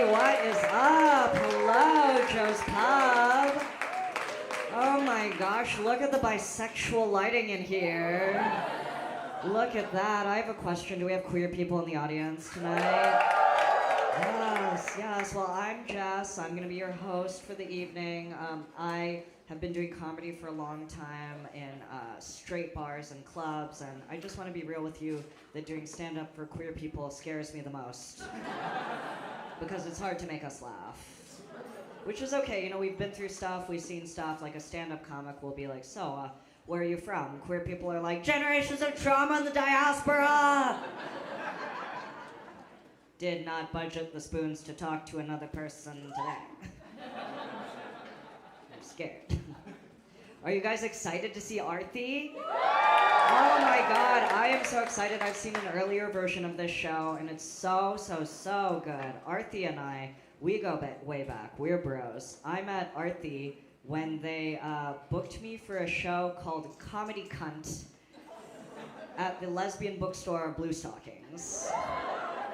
Hey, what is up? Hello, Joe's Pub. Oh my gosh, look at the bisexual lighting in here. Look at that. I have a question. Do we have queer people in the audience tonight? Yes. Well, I'm Jess. I'm going to be your host for the evening. I have been doing comedy for a long time in straight bars and clubs, and I just want to be real with you that doing stand-up for queer people scares me the most. Because it's hard to make us laugh. Which is okay, you know, we've been through stuff, we've seen stuff, like a stand-up comic will be like, so, where are you from? Queer people are like, generations of trauma in the diaspora! Did not budget the spoons to talk to another person today. I'm scared. Are you guys excited to see Arti? Oh my god, I am so excited. I've seen an earlier version of this show, and it's so good. Arti and I, we go way back. We're bros. I met Arti when they booked me for a show called Comedy Cunt at the lesbian bookstore Blue Stockings.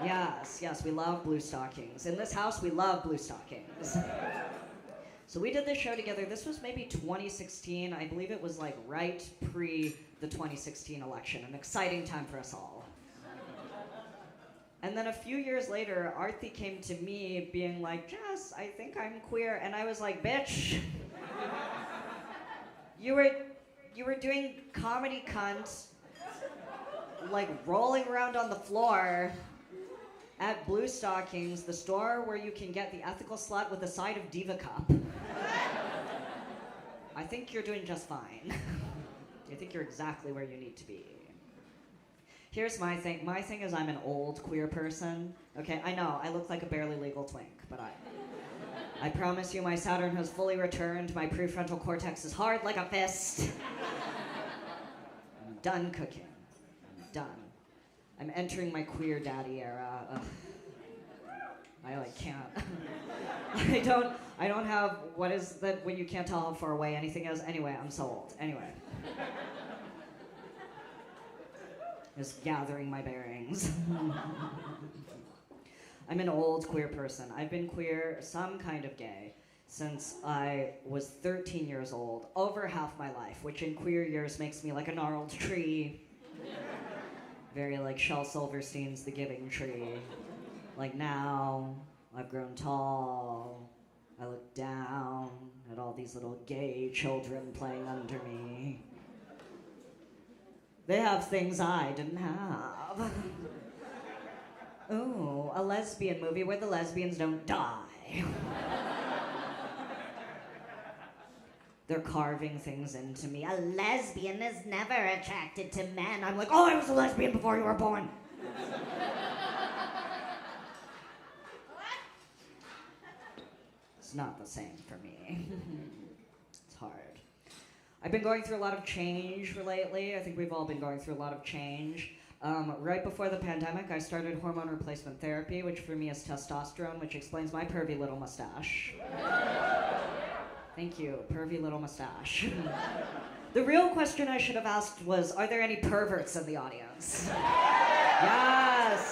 Yes, we love Blue Stockings. In this house, we love Blue Stockings. So we did this show together. This was maybe 2016. I believe it was like right pre the 2016 election. An exciting time for us all. And then a few years later, Arti came to me being like, Jess, I think I'm queer. And I was like, bitch, you were doing Comedy Cunt, like rolling around on the floor at Blue Stockings, the store where you can get the ethical slut with a side of Diva Cup. I think you're doing just fine. I think you're exactly where you need to be. Here's my thing. My thing is I'm an old queer person. Okay, I know, I look like a barely legal twink, but I promise you my Saturn has fully returned. My prefrontal cortex is hard like a fist. I'm done cooking. I'm done. I'm entering my queer daddy era. Ugh. I like can't. I don't have, what is that when you can't tell how far away anything is? Anyway, I'm so old. Anyway. Just gathering my bearings. I'm an old queer person. I've been queer, some kind of gay, since I was 13 years old, over half my life, which in queer years makes me like a gnarled tree. Very like Shel Silverstein's The Giving Tree. Like now, I've grown tall. I look down at all these little gay children playing under me. They have things I didn't have. Ooh, a lesbian movie where the lesbians don't die. They're carving things into me. A lesbian is never attracted to men. I'm like, oh, I was a lesbian before you were born. It's not the same for me. It's hard. I've been going through a lot of change lately. I think we've all been going through a lot of change. Right before the pandemic, I started hormone replacement therapy, which for me is testosterone, which explains my pervy little mustache. Thank you, pervy little mustache. The real question I should have asked was, are there any perverts in the audience?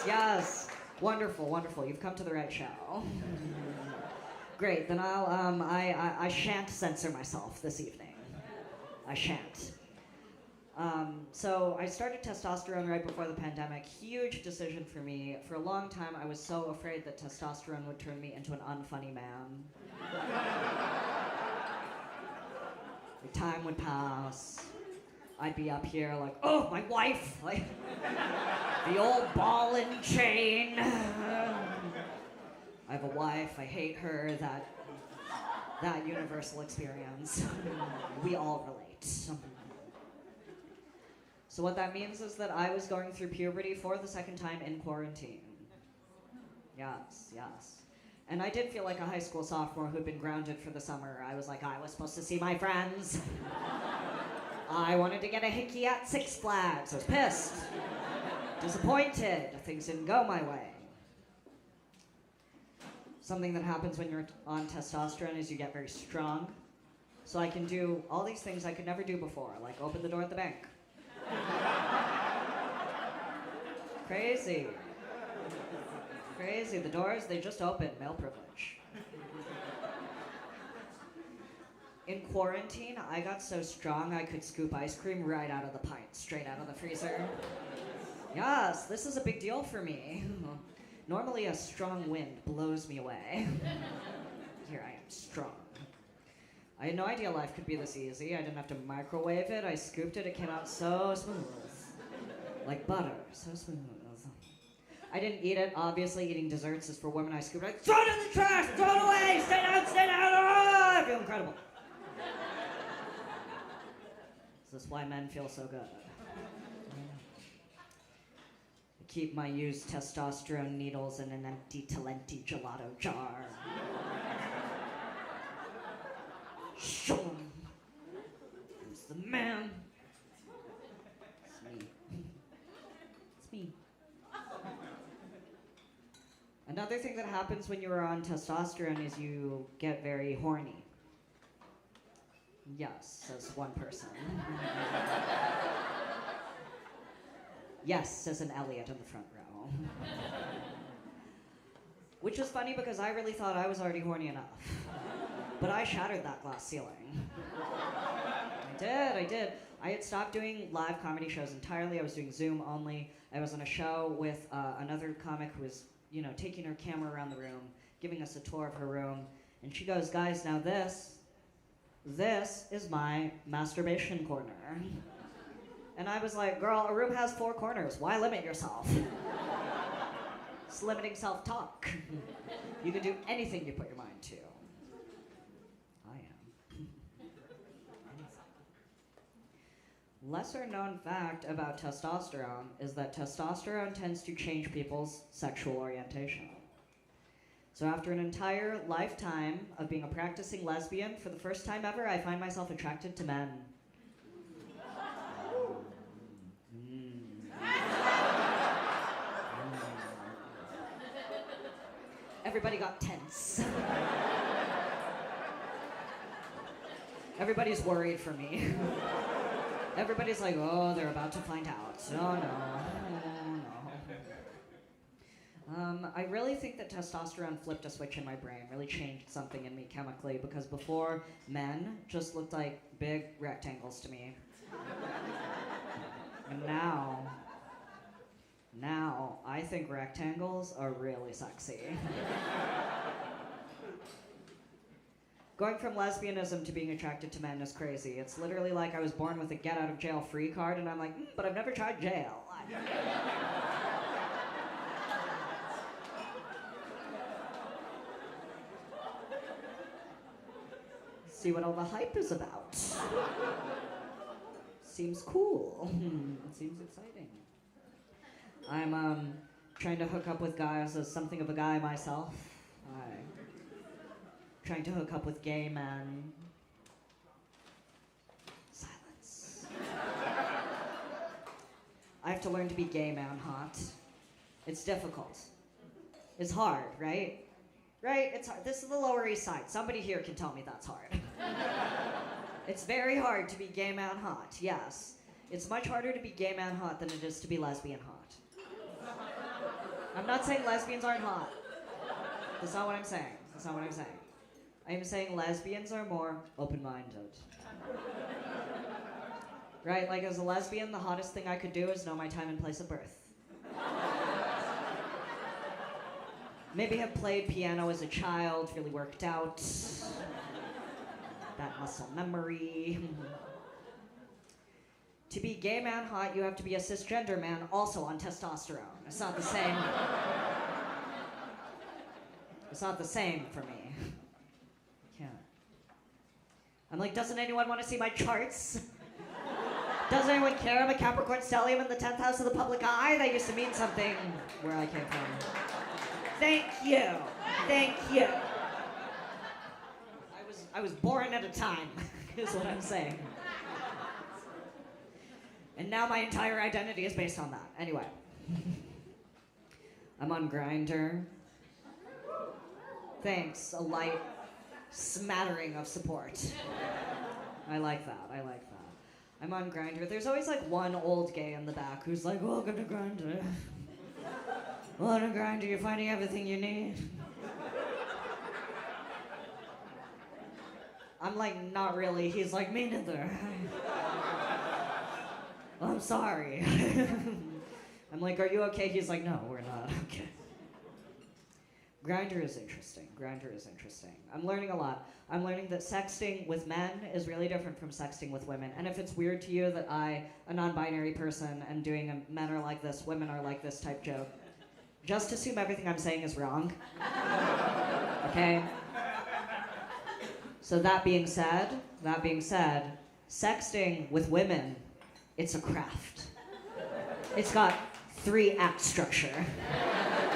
Yes. Wonderful. You've come to the right show. Great, then I shan't censor myself this evening. I shan't. So I started testosterone right before the pandemic. Huge decision for me. For a long time, I was so afraid that testosterone would turn me into an unfunny man. The time would pass. I'd be up here like, oh, my wife! Like, the old ball and chain. I have a wife, I hate her, that universal experience. We all relate. So what that means is that I was going through puberty for the second time in quarantine. Yes. And I did feel like a high school sophomore who'd been grounded for the summer. I was like, I was supposed to see my friends. I wanted to get a hickey at Six Flags. I was pissed. Disappointed. Things didn't go my way. Something that happens when you're on testosterone is you get very strong. So I can do all these things I could never do before, like open the door at the bank. Crazy. Crazy. The doors, they just opened. Male privilege. In quarantine, I got so strong I could scoop ice cream right out of the pint, straight out of the freezer. Yes, this is a big deal for me. Normally a strong wind blows me away. Here I am, strong. I had no idea life could be this easy. I didn't have to microwave it. I scooped it, it came out so smooth. Like butter, so smooth. I didn't eat it. Obviously, eating desserts is for women. I scooped it, throw it in the trash, throw it away, stay down, oh, I feel incredible. This is why men feel so good. I keep my used testosterone needles in an empty Talenti gelato jar. Show him. Who's the man? It's me. It's me. Another thing that happens when you are on testosterone is you get very horny. Yes, says one person. Yes, says an Elliot in the front row. Which is funny because I really thought I was already horny enough. But I shattered that glass ceiling. I did. I had stopped doing live comedy shows entirely. I was doing Zoom only. I was on a show with another comic who was, taking her camera around the room, giving us a tour of her room. And she goes, guys, now this is my masturbation corner. And I was like, girl, a room has 4 corners. Why limit yourself? It's limiting self-talk. You can do anything you put your mind to. I am. Lesser known fact about testosterone is that testosterone tends to change people's sexual orientation. So after an entire lifetime of being a practicing lesbian, for the first time ever, I find myself attracted to men. Everybody got tense. Everybody's worried for me. Everybody's like, oh, they're about to find out. Oh, no. I really think that testosterone flipped a switch in my brain, really changed something in me chemically, because before, men just looked like big rectangles to me. And now, I think rectangles are really sexy. Going from lesbianism to being attracted to men is crazy. It's literally like I was born with a get out of jail free card, and I'm like, but I've never tried jail. See what all the hype is about. Seems cool. It seems exciting. I'm trying to hook up with guys as something of a guy myself. Trying to hook up with gay men. Silence. I have to learn to be gay man hot. It's difficult. It's hard, right? Right? It's hard. This is the Lower East Side. Somebody here can tell me that's hard. It's very hard to be gay man hot, yes. It's much harder to be gay man hot than it is to be lesbian hot. I'm not saying lesbians aren't hot. That's not what I'm saying. That's not what I'm saying. I'm saying lesbians are more open-minded. Right? Like, as a lesbian, the hottest thing I could do is know my time and place of birth. Maybe have played piano as a child, really worked out. That muscle memory. To be gay man hot, you have to be a cisgender man also on testosterone. It's not the same. It's not the same for me. I can't. I'm like, doesn't anyone want to see my charts? Doesn't anyone care? I'm a Capricorn stellium in the 10th house of the public eye. That used to mean something where I came from. Thank you. Thank you. I was born at a time, is what I'm saying. And now my entire identity is based on that. Anyway. I'm on Grindr. Thanks, a light smattering of support. I like that. I'm on Grindr. There's always like one old gay in the back who's like, welcome to Grindr. What a grinder, you're finding everything you need. I'm like, not really. He's like, me neither. I'm sorry. I'm like, are you okay? He's like, no, we're not okay. Grindr is interesting. Grindr is interesting. I'm learning a lot. I'm learning that sexting with men is really different from sexting with women. And if it's weird to you that I, a non-binary person, am doing a men are like this, women are like this type joke, just assume everything I'm saying is wrong. Okay? So that being said, sexting with women, it's a craft. It's got 3-act structure.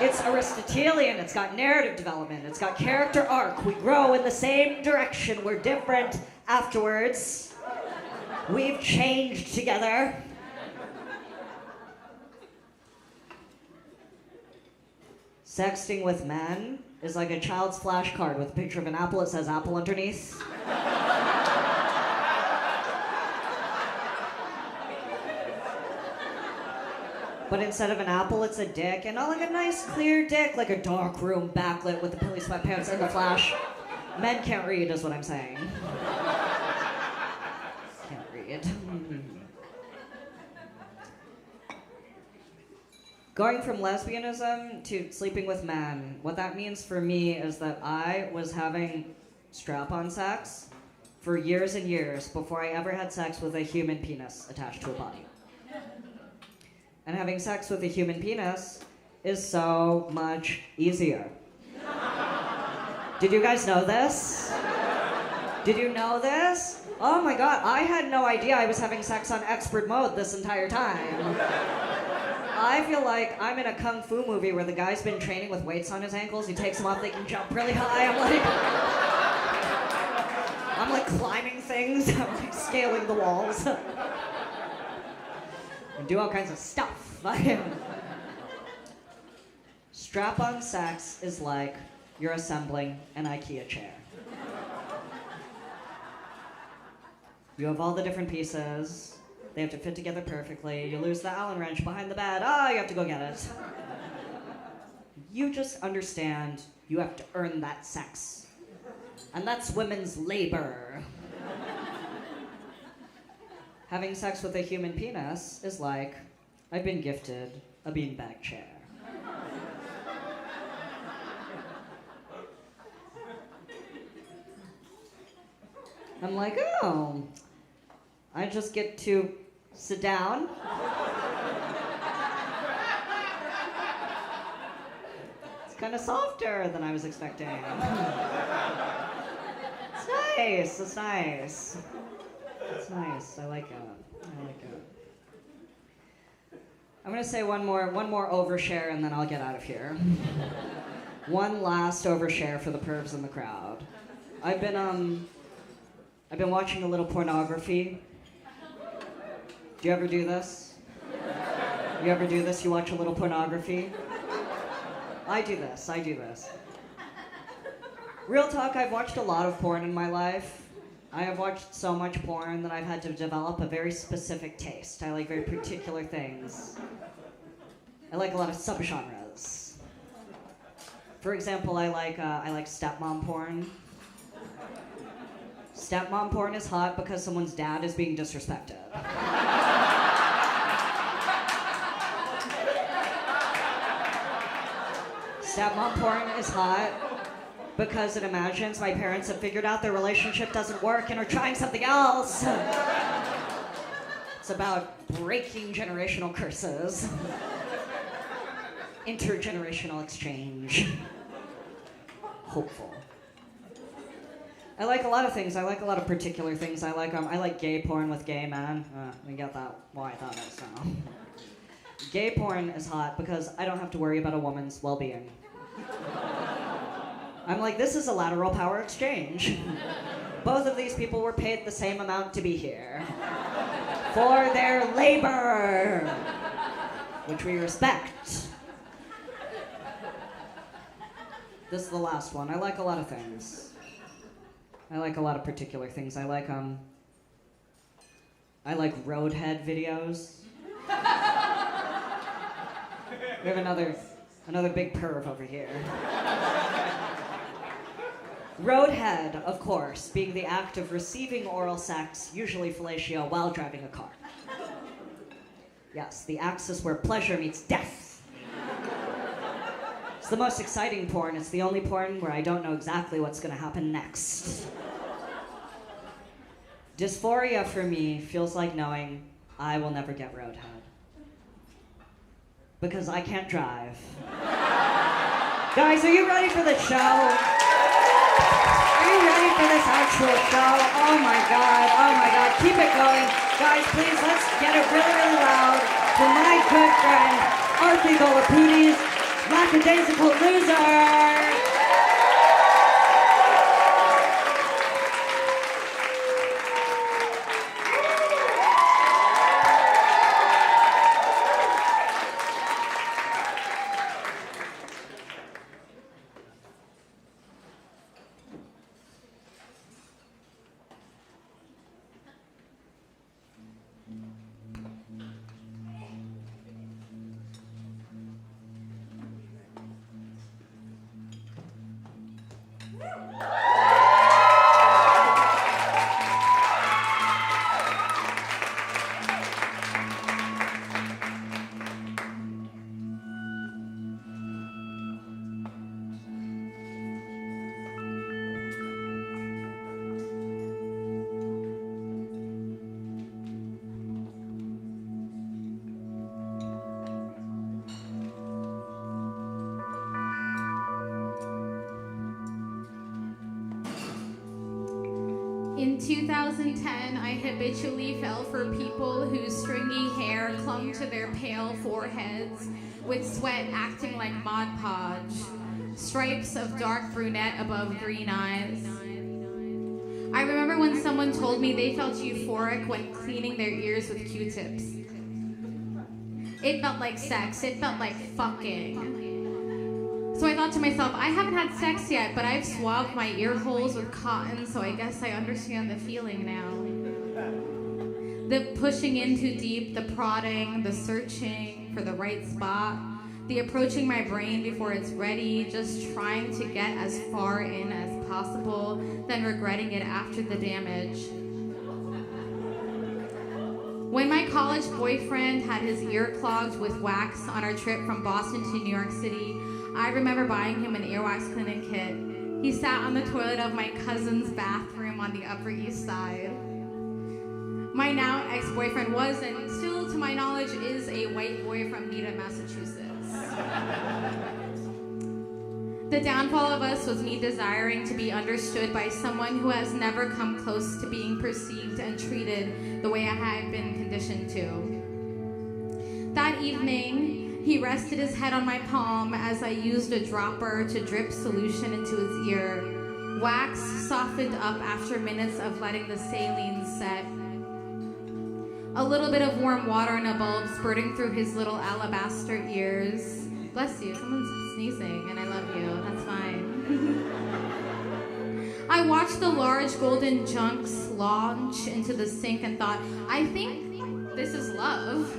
It's Aristotelian, it's got narrative development, it's got character arc. We grow in the same direction, we're different afterwards. We've changed together. Sexting with men is like a child's flashcard with a picture of an apple. It says apple underneath. But instead of an apple, it's a dick, and not like a nice clear dick, like a dark room backlit with the pilly sweatpants and the flash. Men can't read, is what I'm saying. Can't read. Going from lesbianism to sleeping with men, what that means for me is that I was having strap-on sex for years and years before I ever had sex with a human penis attached to a body. And having sex with a human penis is so much easier. Did you guys know this? Did you know this? Oh my god, I had no idea I was having sex on expert mode this entire time. I feel like I'm in a kung fu movie where the guy's been training with weights on his ankles. He takes them off, they can jump really high. I'm like climbing things. I'm like scaling the walls. And do all kinds of stuff. Strap-on sex is like you're assembling an IKEA chair. You have all the different pieces. They have to fit together perfectly. You lose the Allen wrench behind the bed. You have to go get it. You just understand you have to earn that sex. And that's women's labor. Having sex with a human penis is like I've been gifted a beanbag chair. I'm like, oh, I just get to sit down. It's kind of softer than I was expecting. It's nice, it's nice. It's nice, I like it. I'm gonna say one more overshare and then I'll get out of here. One last overshare for the pervs in the crowd. I've been watching a little pornography. Do you ever do this? You ever do this? You watch a little pornography? I do this. Real talk, I've watched a lot of porn in my life. I have watched so much porn that I've had to develop a very specific taste. I like very particular things. I like a lot of subgenres. For example, I like stepmom porn. Stepmom porn is hot because someone's dad is being disrespected. Stepmom porn is hot because it imagines my parents have figured out their relationship doesn't work and are trying something else. It's about breaking generational curses. Intergenerational exchange. Hopeful. I like a lot of things. I like a lot of particular things. I like gay porn with gay men. We got that. Well, I thought it so. Gay porn is hot because I don't have to worry about a woman's well-being. I'm like, this is a lateral power exchange. Both of these people were paid the same amount to be here. For their labor. Which we respect. This is the last one. I like a lot of things. I like a lot of particular things. I like Roadhead videos. We have Another big perv over here. Roadhead, of course, being the act of receiving oral sex, usually fellatio, while driving a car. Yes, the axis where pleasure meets death. It's the most exciting porn. It's the only porn where I don't know exactly what's going to happen next. Dysphoria for me feels like knowing I will never get roadhead. Because I can't drive. Guys, are you ready for the show? Are you ready for this actual show? Oh my God, keep it going. Guys, please, let's get it really, really loud for my good friend, Arti Gollapudi's Lackadaisical Loser. In 2010, I habitually fell for people whose stringy hair clung to their pale foreheads, with sweat acting like Mod Podge, stripes of dark brunette above green eyes. I remember when someone told me they felt euphoric when cleaning their ears with Q-tips. It felt like sex, it felt like fucking. So I thought to myself, I haven't had sex yet, but I've swabbed my ear holes with cotton, so I guess I understand the feeling now. The pushing in too deep, the prodding, the searching for the right spot, the approaching my brain before it's ready, just trying to get as far in as possible, then regretting it after the damage. When my college boyfriend had his ear clogged with wax on our trip from Boston to New York City, I remember buying him an earwax cleaning kit. He sat on the toilet of my cousin's bathroom on the Upper East Side. My now ex-boyfriend was, and still to my knowledge is, a white boy from Needham, Massachusetts. The downfall of us was me desiring to be understood by someone who has never come close to being perceived and treated the way I had been conditioned to. That evening, he rested his head on my palm as I used a dropper to drip solution into his ear. Wax softened up after minutes of letting the saline set. A little bit of warm water in a bulb spurting through his little alabaster ears. Bless you, someone's sneezing and I love you, that's fine. I watched the large golden junks launch into the sink and thought, I think this is love.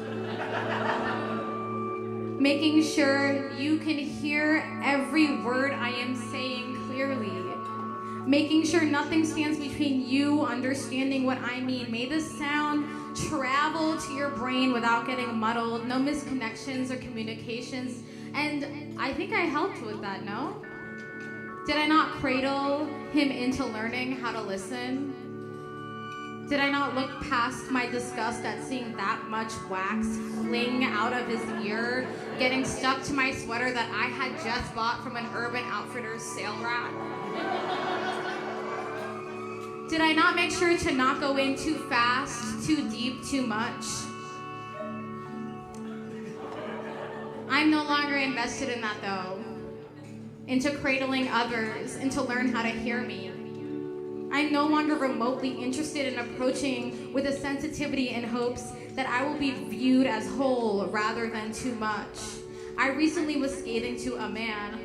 Making sure you can hear every word I am saying clearly. Making sure nothing stands between you understanding what I mean. May the sound travel to your brain without getting muddled. No misconnections or communications. And I think I helped with that, no? Did I not cradle him into learning how to listen? Did I not look past my disgust at seeing that much wax fling out of his ear, getting stuck to my sweater that I had just bought from an Urban Outfitters sale rack? Did I not make sure to not go in too fast, too deep, too much? I'm no longer invested in that though. Into cradling others, and to learn how to hear me. I'm no longer remotely interested in approaching with a sensitivity in hopes that I will be viewed as whole rather than too much. I recently was skating to a man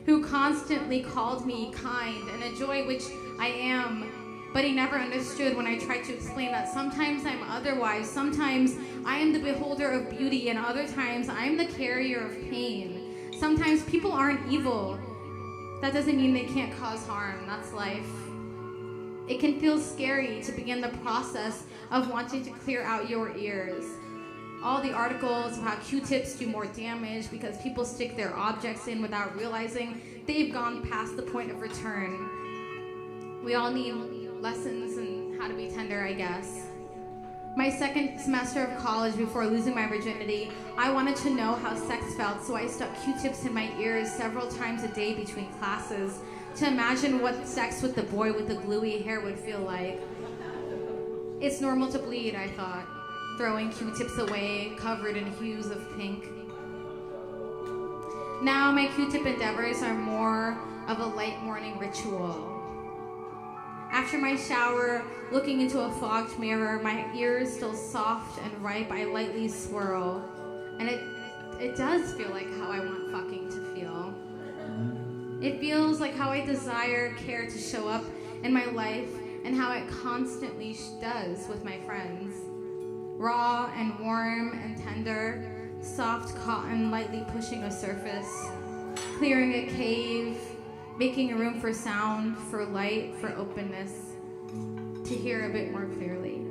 who constantly called me kind and a joy, which I am, but he never understood when I tried to explain that sometimes I'm otherwise, sometimes I am the beholder of beauty, and other times I am the carrier of pain. Sometimes people aren't evil. That doesn't mean they can't cause harm. That's life. It can feel scary to begin the process of wanting to clear out your ears. All the articles of how Q-tips do more damage because people stick their objects in without realizing they've gone past the point of return. We all need lessons in how to be tender, I guess. My second semester of college, before losing my virginity, I wanted to know how sex felt, so I stuck Q-tips in my ears several times a day between classes to imagine what sex with the boy with the gluey hair would feel like. It's normal to bleed, I thought, throwing Q-tips away, covered in hues of pink. Now my Q-tip endeavors are more of a light morning ritual. After my shower, looking into a fogged mirror, my ears still soft and ripe, I lightly swirl. And it does feel like how I want fucking to feel. It feels like how I desire care to show up in my life and how it constantly does with my friends. Raw and warm and tender, soft cotton lightly pushing a surface, clearing a cave, making a room for sound, for light, for openness, to hear a bit more clearly.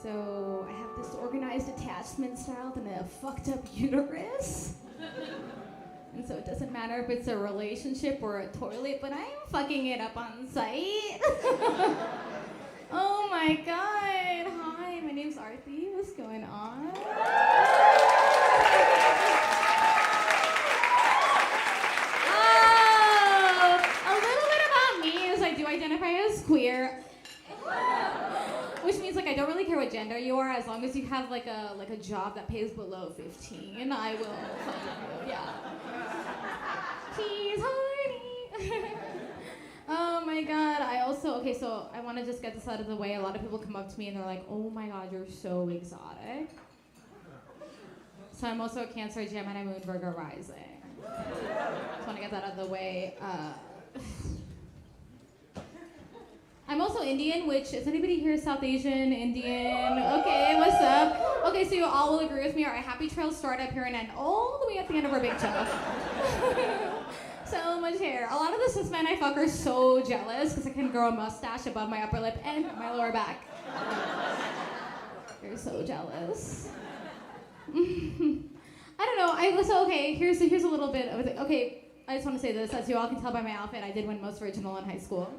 So I have this organized attachment style and a fucked up uterus. And so it doesn't matter if it's a relationship or a toilet, but I'm fucking it up on site. Oh my god. Hi, my name's Arti. What's going on? Oh, a little bit about me is I do identify as queer. Which means like I don't really care what gender you are, as long as you have like a job that pays below 15, I will fuck you. Yeah. She's horny. Oh my god. So I want to just get this out of the way. A lot of people come up to me and they're like, "Oh my god, you're so exotic." So I'm also a Cancer, Gemini, Moon, Virgo rising. Just want to get that out of the way. I'm also Indian, which, is anybody here South Asian, Indian? Okay, what's up? Okay, so you all will agree with me. Our happy trails start up here and end all the way at the end of our big toe. So much hair. A lot of the cis men I fuck are so jealous because I can grow a mustache above my upper lip and my lower back. They're so jealous. I don't know. Here's a little bit of it. Okay, I just want to say this. As you all can tell by my outfit, I did win Most Original in high school.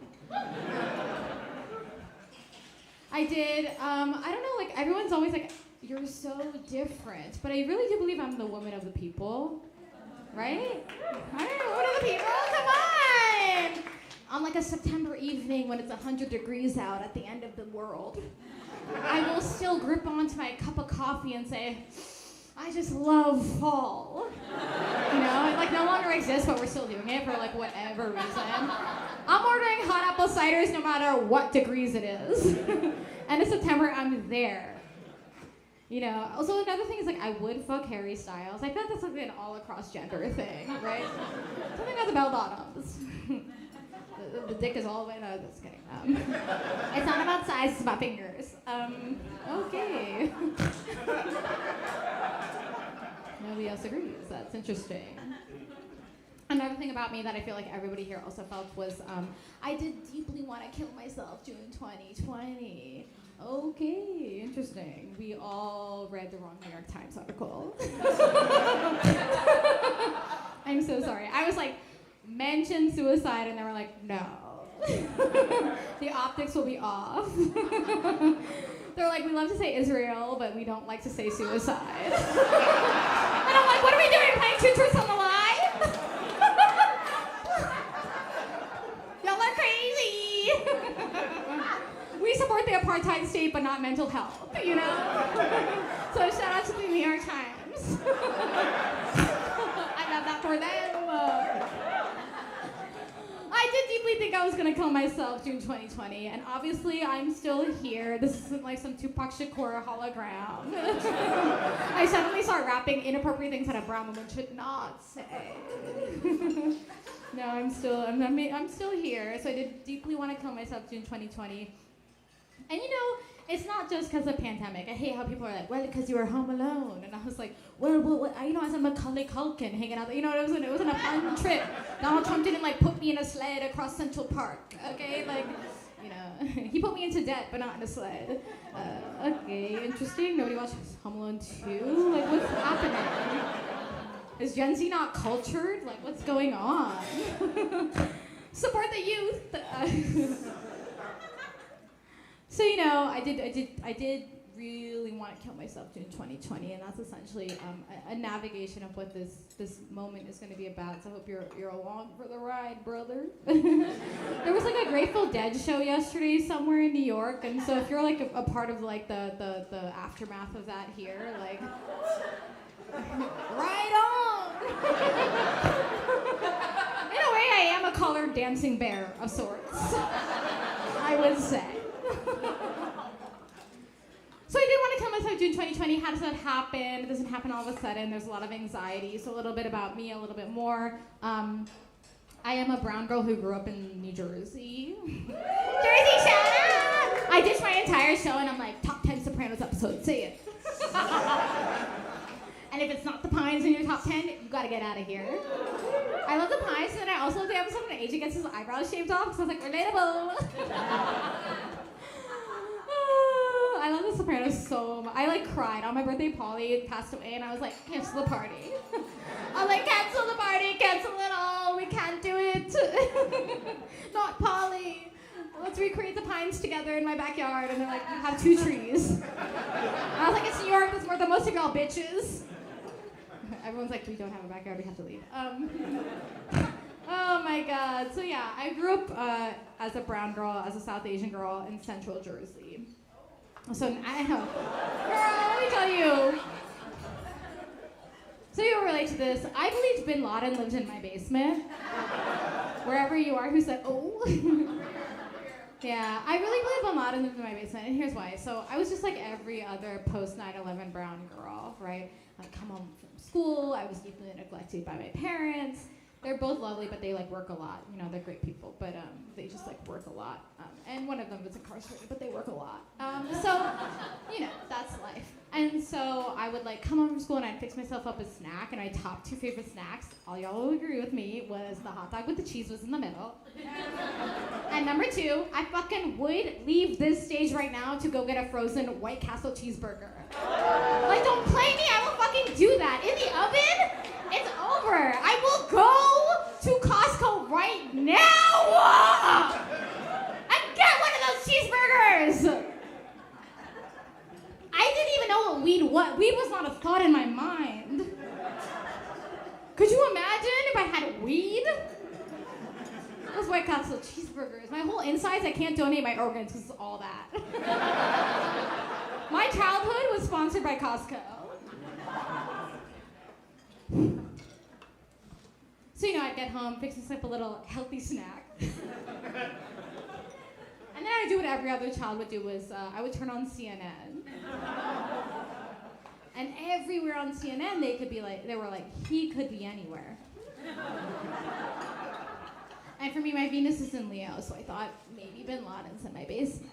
I did. I don't know, like, everyone's always like, "You're so different." But I really do believe I'm the woman of the people. Right? I'm the woman of the people. Come on! On like a September evening when it's 100 degrees out at the end of the world, I will still grip onto my cup of coffee and say, "I just love fall." You know, it like no longer exists, but we're still doing it for like whatever reason. I'm ordering hot apple ciders no matter what degrees it is. And in September, I'm there. You know, also another thing is like I would fuck Harry Styles. I feel like that's like an all across gender thing, right? Something about the bell bottoms. The dick is all the way, no, just kidding. It's not about size, it's about fingers. Okay. Nobody else agrees. That's interesting. Another thing about me that I feel like everybody here also felt was I did deeply want to kill myself June 2020. Okay, interesting. We all read the wrong New York Times article. I'm so sorry. I was like, mention suicide, and they were like, no. The optics will be off. They're like, we love to say Israel, but we don't like to say suicide. And I'm like, what are we doing? Playing Two Truths on the Line? Y'all are crazy. We support the apartheid state, but not mental health, you know? So shout out to the New York Times. I love that for them. I did deeply think I was gonna kill myself June 2020, and obviously I'm still here. This isn't like some Tupac Shakur hologram. I suddenly start rapping inappropriate things that a brown woman should not say. No, I'm still here. So I did deeply want to kill myself June 2020. And you know, it's not just because of the pandemic. I hate how people are like, well, because you were home alone. And I was like, well, you know, as a Macaulay Culkin hanging out there, you know, it wasn't a fun trip. Donald Trump didn't like put me in a sled across Central Park, okay? Like, you know, he put me into debt, but not in a sled. Okay, interesting. Nobody watches Home Alone 2? Like, what's happening? Is Gen Z not cultured? Like, what's going on? Support the youth. So, you know, I did really want to kill myself in 2020, and that's essentially a navigation of what this moment is going to be about. So I hope you're along for the ride, brother. There was like a Grateful Dead show yesterday somewhere in New York, and so if you're like a part of like the aftermath of that here, like, right on. In a way, I am a colored dancing bear of sorts, I would say. So I did want to kill myself June 2020. How does that happen? It doesn't happen all of a sudden. There's a lot of anxiety. So a little bit about me, a little bit more. I am a brown girl who grew up in New Jersey. Jersey, shout out! I ditched my entire show and I'm like, top 10 Sopranos episode, say it. And if it's not the Pines in your top 10, you gotta get out of here. I love the Pines, and I also love the episode when AJ gets his eyebrows shaved off, so I was like, relatable. I love The Sopranos so much. I like cried on my birthday. Polly passed away, and I was like, cancel the party. I'm like, cancel the party, cancel it all. We can't do it. Not Polly. Let's recreate the pines together in my backyard. And they're like, you have 2 trees. And I was like, it's New York. That's more than most of y'all bitches. Everyone's like, we don't have a backyard. We have to leave. Oh my God. So yeah, I grew up as a brown girl, as a South Asian girl in Central Jersey. So I know, girl, let me tell you. So you'll relate to this. I believed Bin Laden lived in my basement. Wherever you are, who said, oh. Yeah, I really believe Bin Laden lived in my basement, and here's why. So I was just like every other post 9/11 brown girl, right? I'd come home from school. I was deeply neglected by my parents. They're both lovely, but they like work a lot. You know, they're great people, but they just like work a lot. And one of them is incarcerated, but they work a lot. So, you know, that's life. And so I would like come home from school and I'd fix myself up a snack, and my top 2 favorite snacks, all y'all will agree with me, was the hot dog with the cheese was in the middle. And number 2, I fucking would leave this stage right now to go get a frozen White Castle cheeseburger. Like, don't play me, I will fucking do that. In the oven, it's over. I will go to Costco right now and get one of those cheeseburgers. I didn't even know what weed was. Weed was not a thought in my mind. Could you imagine if I had weed? Those White Castle cheeseburgers. My whole insides, I can't donate my organs because it's all that. My childhood was sponsored by Costco. So, you know, I'd get home, fix myself a little healthy snack. And then I'd do what every other child would do, was I would turn on CNN. And everywhere on CNN, they were like, he could be anywhere. And for me, my Venus is in Leo, so I thought maybe Bin Laden's in my basement.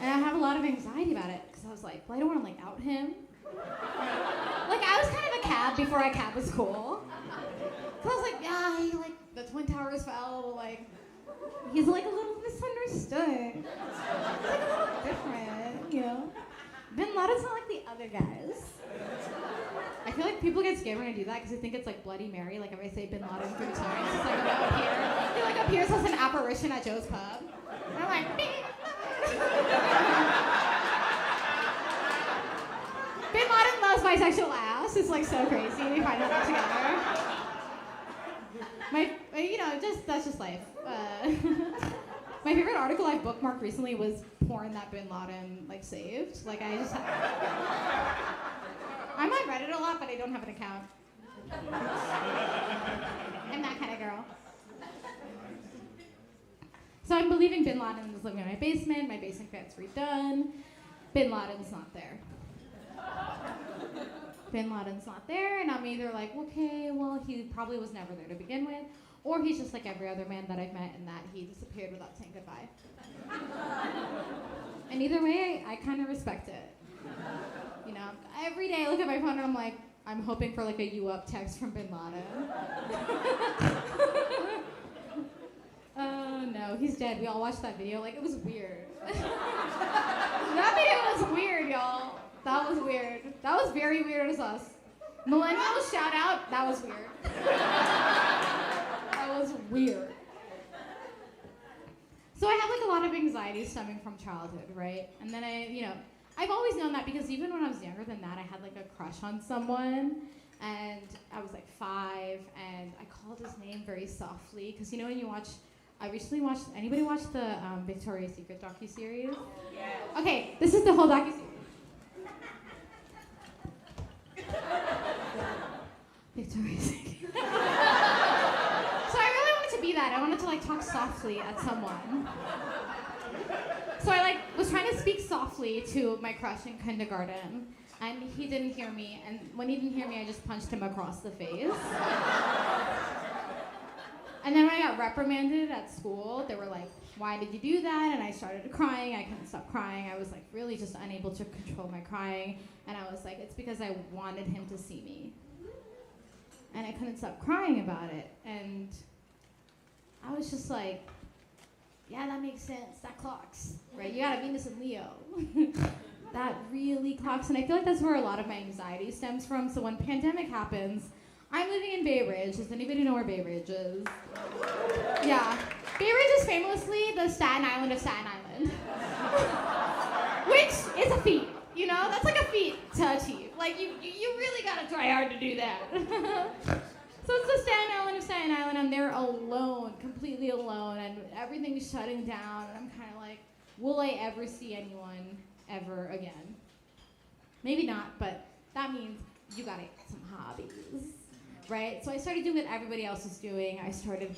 And I have a lot of anxiety about it, because I was like, well, I don't want to like out him. Like, I was kind of a cab before a cab was cool. So I was like, yeah, he, like, the Twin Towers fell, like, he's like a little misunderstood. He's like a little different, you know? Bin Laden's not like the other guys. I feel like people get scared when I do that because they think it's like Bloody Mary. Like if I say Bin Laden 3 times, it's like no appear. He like appears as an apparition at Joe's pub. And I'm like, Bin Laden loves bisexual ass. It's like so crazy. We find that out together. That's just life. My favorite article I bookmarked recently was porn that Bin Laden like saved. Like I'm on Reddit a lot, but I don't have an account. I'm that kind of girl. So I'm believing Bin Laden is living in my basement. My basement gets redone. Bin Laden's not there. Bin Laden's not there, and I'm either like, okay, well, he probably was never there to begin with, or he's just like every other man that I've met in that he disappeared without saying goodbye. And either way, I kind of respect it. You know, every day I look at my phone and I'm like, I'm hoping for like a you up text from Bin Laden. Oh no, he's dead. We all watched that video. Like, it was weird. That video was weird, y'all. That was weird. That was very weird as us. Millennials, shout out. That was weird. That was weird. So I have like a lot of anxiety stemming from childhood, right? And then I've always known that because even when I was younger than that, I had like a crush on someone. And I was like 5, and I called his name very softly. Because you know when you watch, I recently watched, anybody watch the Victoria's Secret docuseries? Yeah. Okay, this is the whole docuseries. Victoria's Secret. So I really wanted to be that. I wanted to like talk softly at someone. So I like was trying to speak softly to my crush in kindergarten, and he didn't hear me. And when he didn't hear me, I just punched him across the face. And then when I got reprimanded at school, they were like, why did you do that? And I started crying. I couldn't stop crying. I was like really just unable to control my crying. And I was like, it's because I wanted him to see me. And I couldn't stop crying about it. And I was just like, yeah, that makes sense. That clocks, right? You got a Venus and Leo. That really clocks. And I feel like that's where a lot of my anxiety stems from. So when pandemic happens, I'm living in Bay Ridge. Does anybody know where Bay Ridge is? Yeah. Bay Ridge is famously the Staten Island of Staten Island. Which is a feat, you know? That's like a feat to achieve. Like, you really gotta try hard to do that. So it's the Staten Island of Staten Island, and they're alone, completely alone, and everything's shutting down, and I'm kind of like, will I ever see anyone ever again? Maybe not, but that means you gotta get some hobbies, right? So I started doing what everybody else was doing. I started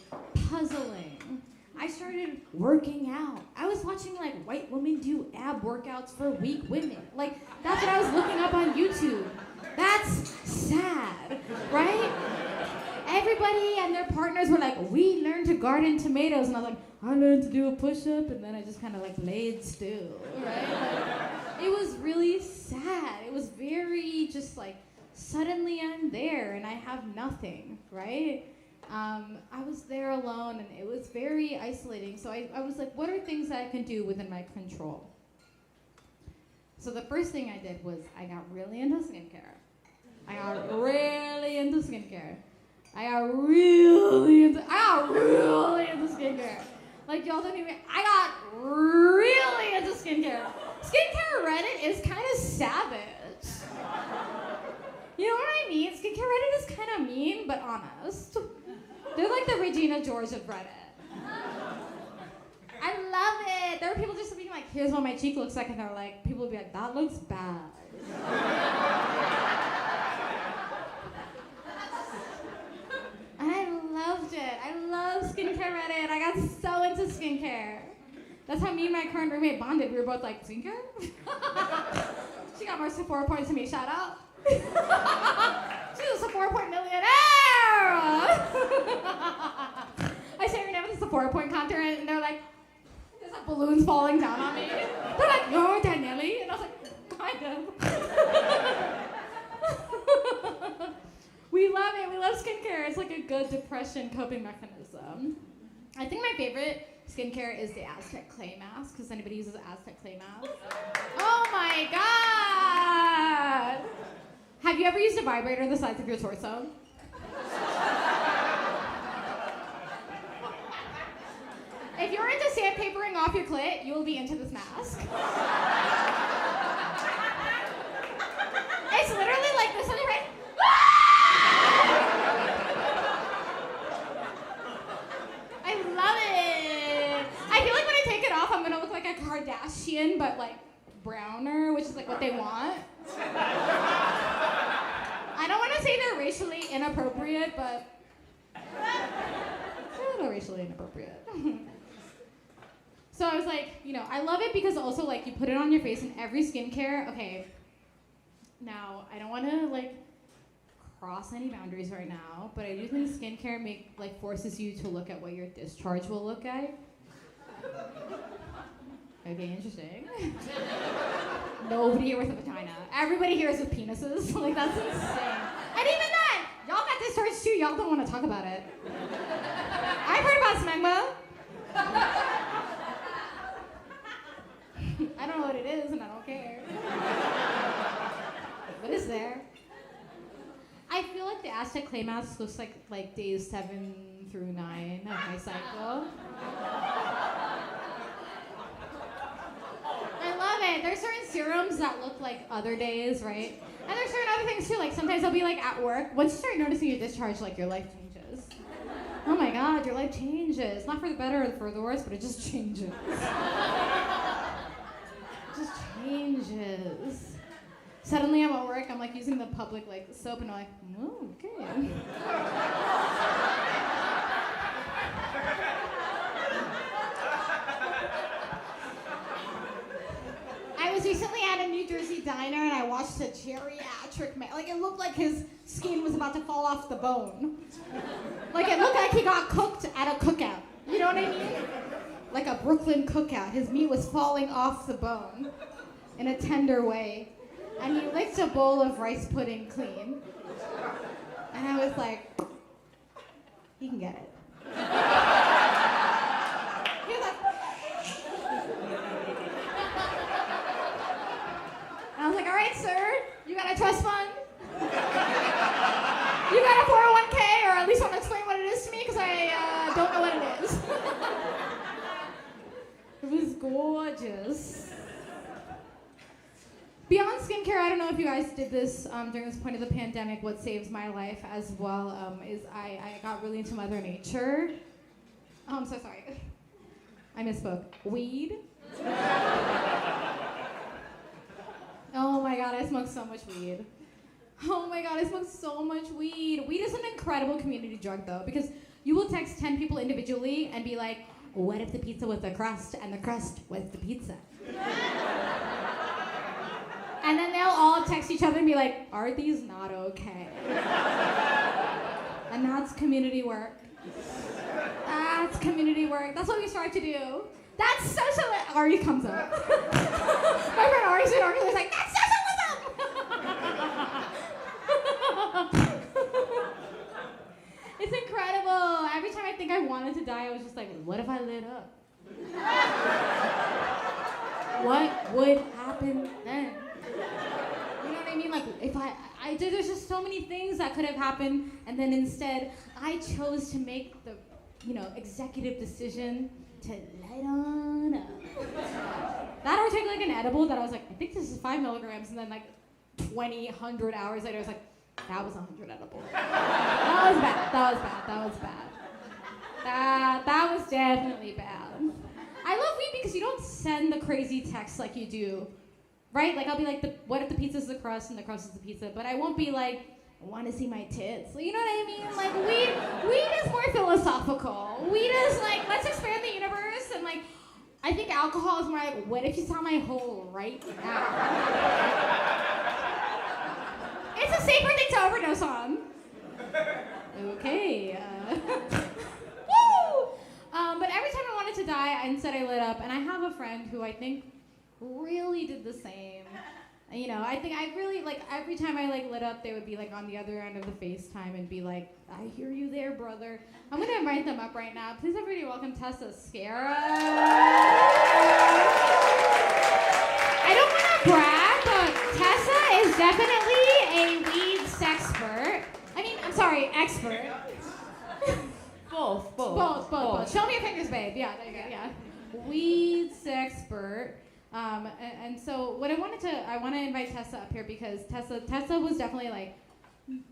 puzzling. I started working out. I was watching like white women do ab workouts for weak women. Like, that's what I was looking up on YouTube. That's sad, right? Everybody and their partners were like, we learned to garden tomatoes. And I was like, I learned to do a push-up, and then I just kind of like laid still, right? Like, it was really sad. It was very just like, suddenly I'm there and I have nothing, right? I was there alone and it was very isolating. So I was like, what are things that I can do within my control? So the first thing I did was I got really into skincare. I got really into skincare. Like, y'all don't even, I got really into skincare. Skincare Reddit is kind of savage. You know what I mean? Skincare Reddit is kind of mean, but honest. They're like the Regina George of Reddit. I love it. There are people just being like, here's what my cheek looks like, and they're like, people would be like, that looks bad. And I loved it. I love skincare Reddit. I got so into skincare. That's how me and my current roommate bonded. We were both like, skincare? She got more Sephora points to me. Shout out. She's a Sephora point millionaire! I say her name at the Sephora point counter, and they're like, there's like balloons falling down on me. They're like, you're Danielle? And I was like, kind of. We love it. We love skincare. It's like a good depression coping mechanism. I think my favorite skincare is the Aztec clay mask, because anybody uses Aztec clay mask? Oh my god! Have you ever used a vibrator the size of your torso? If you're into sandpapering off your clit, you will be into this mask. It's literally like this on your right. I love it. I feel like when I take it off, I'm gonna look like a Kardashian, but like browner, which is like what they want. I don't want to say they're racially inappropriate, but they're a little racially inappropriate. So I was like, you know, I love it because also like you put it on your face in every skincare. Okay, now I don't want to like cross any boundaries right now, but I do think skincare forces you to look at what your discharge will look like. Okay, interesting. Nobody here with a vagina. Everybody here is with penises. Like, that's insane. And even then, y'all got discharged too. Y'all don't want to talk about it. I've heard about smegma. I don't know what it is, and I don't care. But it's there. I feel like the Aztec clay mask looks like days 7 through 9 of my cycle. I love it. There's certain serums that look like other days, right? And there's certain other things too. Like sometimes I'll be like at work. Once you start noticing your discharge, like your life changes. Oh my God, your life changes. Not for the better or for the worse, but it just changes. It just changes. Suddenly I'm at work, I'm like using the public like soap, and I'm like, oh, okay. I was recently at a New Jersey diner and I watched a geriatric man. Like, it looked like his skin was about to fall off the bone. Like, it looked like he got cooked at a cookout. You know what I mean? Like a Brooklyn cookout. His meat was falling off the bone in a tender way. And he licked a bowl of rice pudding clean. And I was like, he can get it. He was like, gorgeous. Beyond skincare, I don't know if you guys did this during this point of the pandemic. What saves my life as well is I got really into Mother Nature. Oh, I'm so sorry. I misspoke. Weed. Oh my god, I smoke so much weed. Oh my god, I smoke so much weed. Weed is an incredible community drug though, because you will text 10 people individually and be like, what if the pizza was the crust and the crust was the pizza? And then they'll all text each other and be like, are these not okay? And that's community work. That's community work. That's what we strive to do. That's socialism. Ari comes up. My friend Ari's in Ari was like, that's socialism! It's incredible. Every time I think I wanted to die, I was just like, what if I lit up? What would happen then? You know what I mean? Like, if I did, there's just so many things that could have happened, and then instead, I chose to make the, executive decision to light on up. That or take like an edible that I was like, I think this is 5 milligrams, and then like 100 hours later, I was like, that was 100 edible. That was bad. That was definitely bad. I love weed because you don't send the crazy texts like you do, right? Like I'll be like, what if the pizza's the crust and the crust is the pizza? But I won't be like, I want to see my tits. You know what I mean? Like weed is more philosophical. Weed is like, let's expand the universe, and like, I think alcohol is more like, what if you saw my hole right now? It's a safer thing to overdose on. Okay. Woo! But every time I wanted to die, instead I lit up, and I have a friend who I think really did the same. I think I really, like, every time I, lit up, they would be, on the other end of the FaceTime and be like, I hear you there, brother. I'm going to invite them up right now. Please, everybody, welcome Tessa Skara. I don't want to brag, but Tessa is definitely a weed sexpert. Expert. Both. Show me your fingers, babe. Yeah, there you go, yeah. Weed sexpert. And so what I want to invite Tessa up here because Tessa was definitely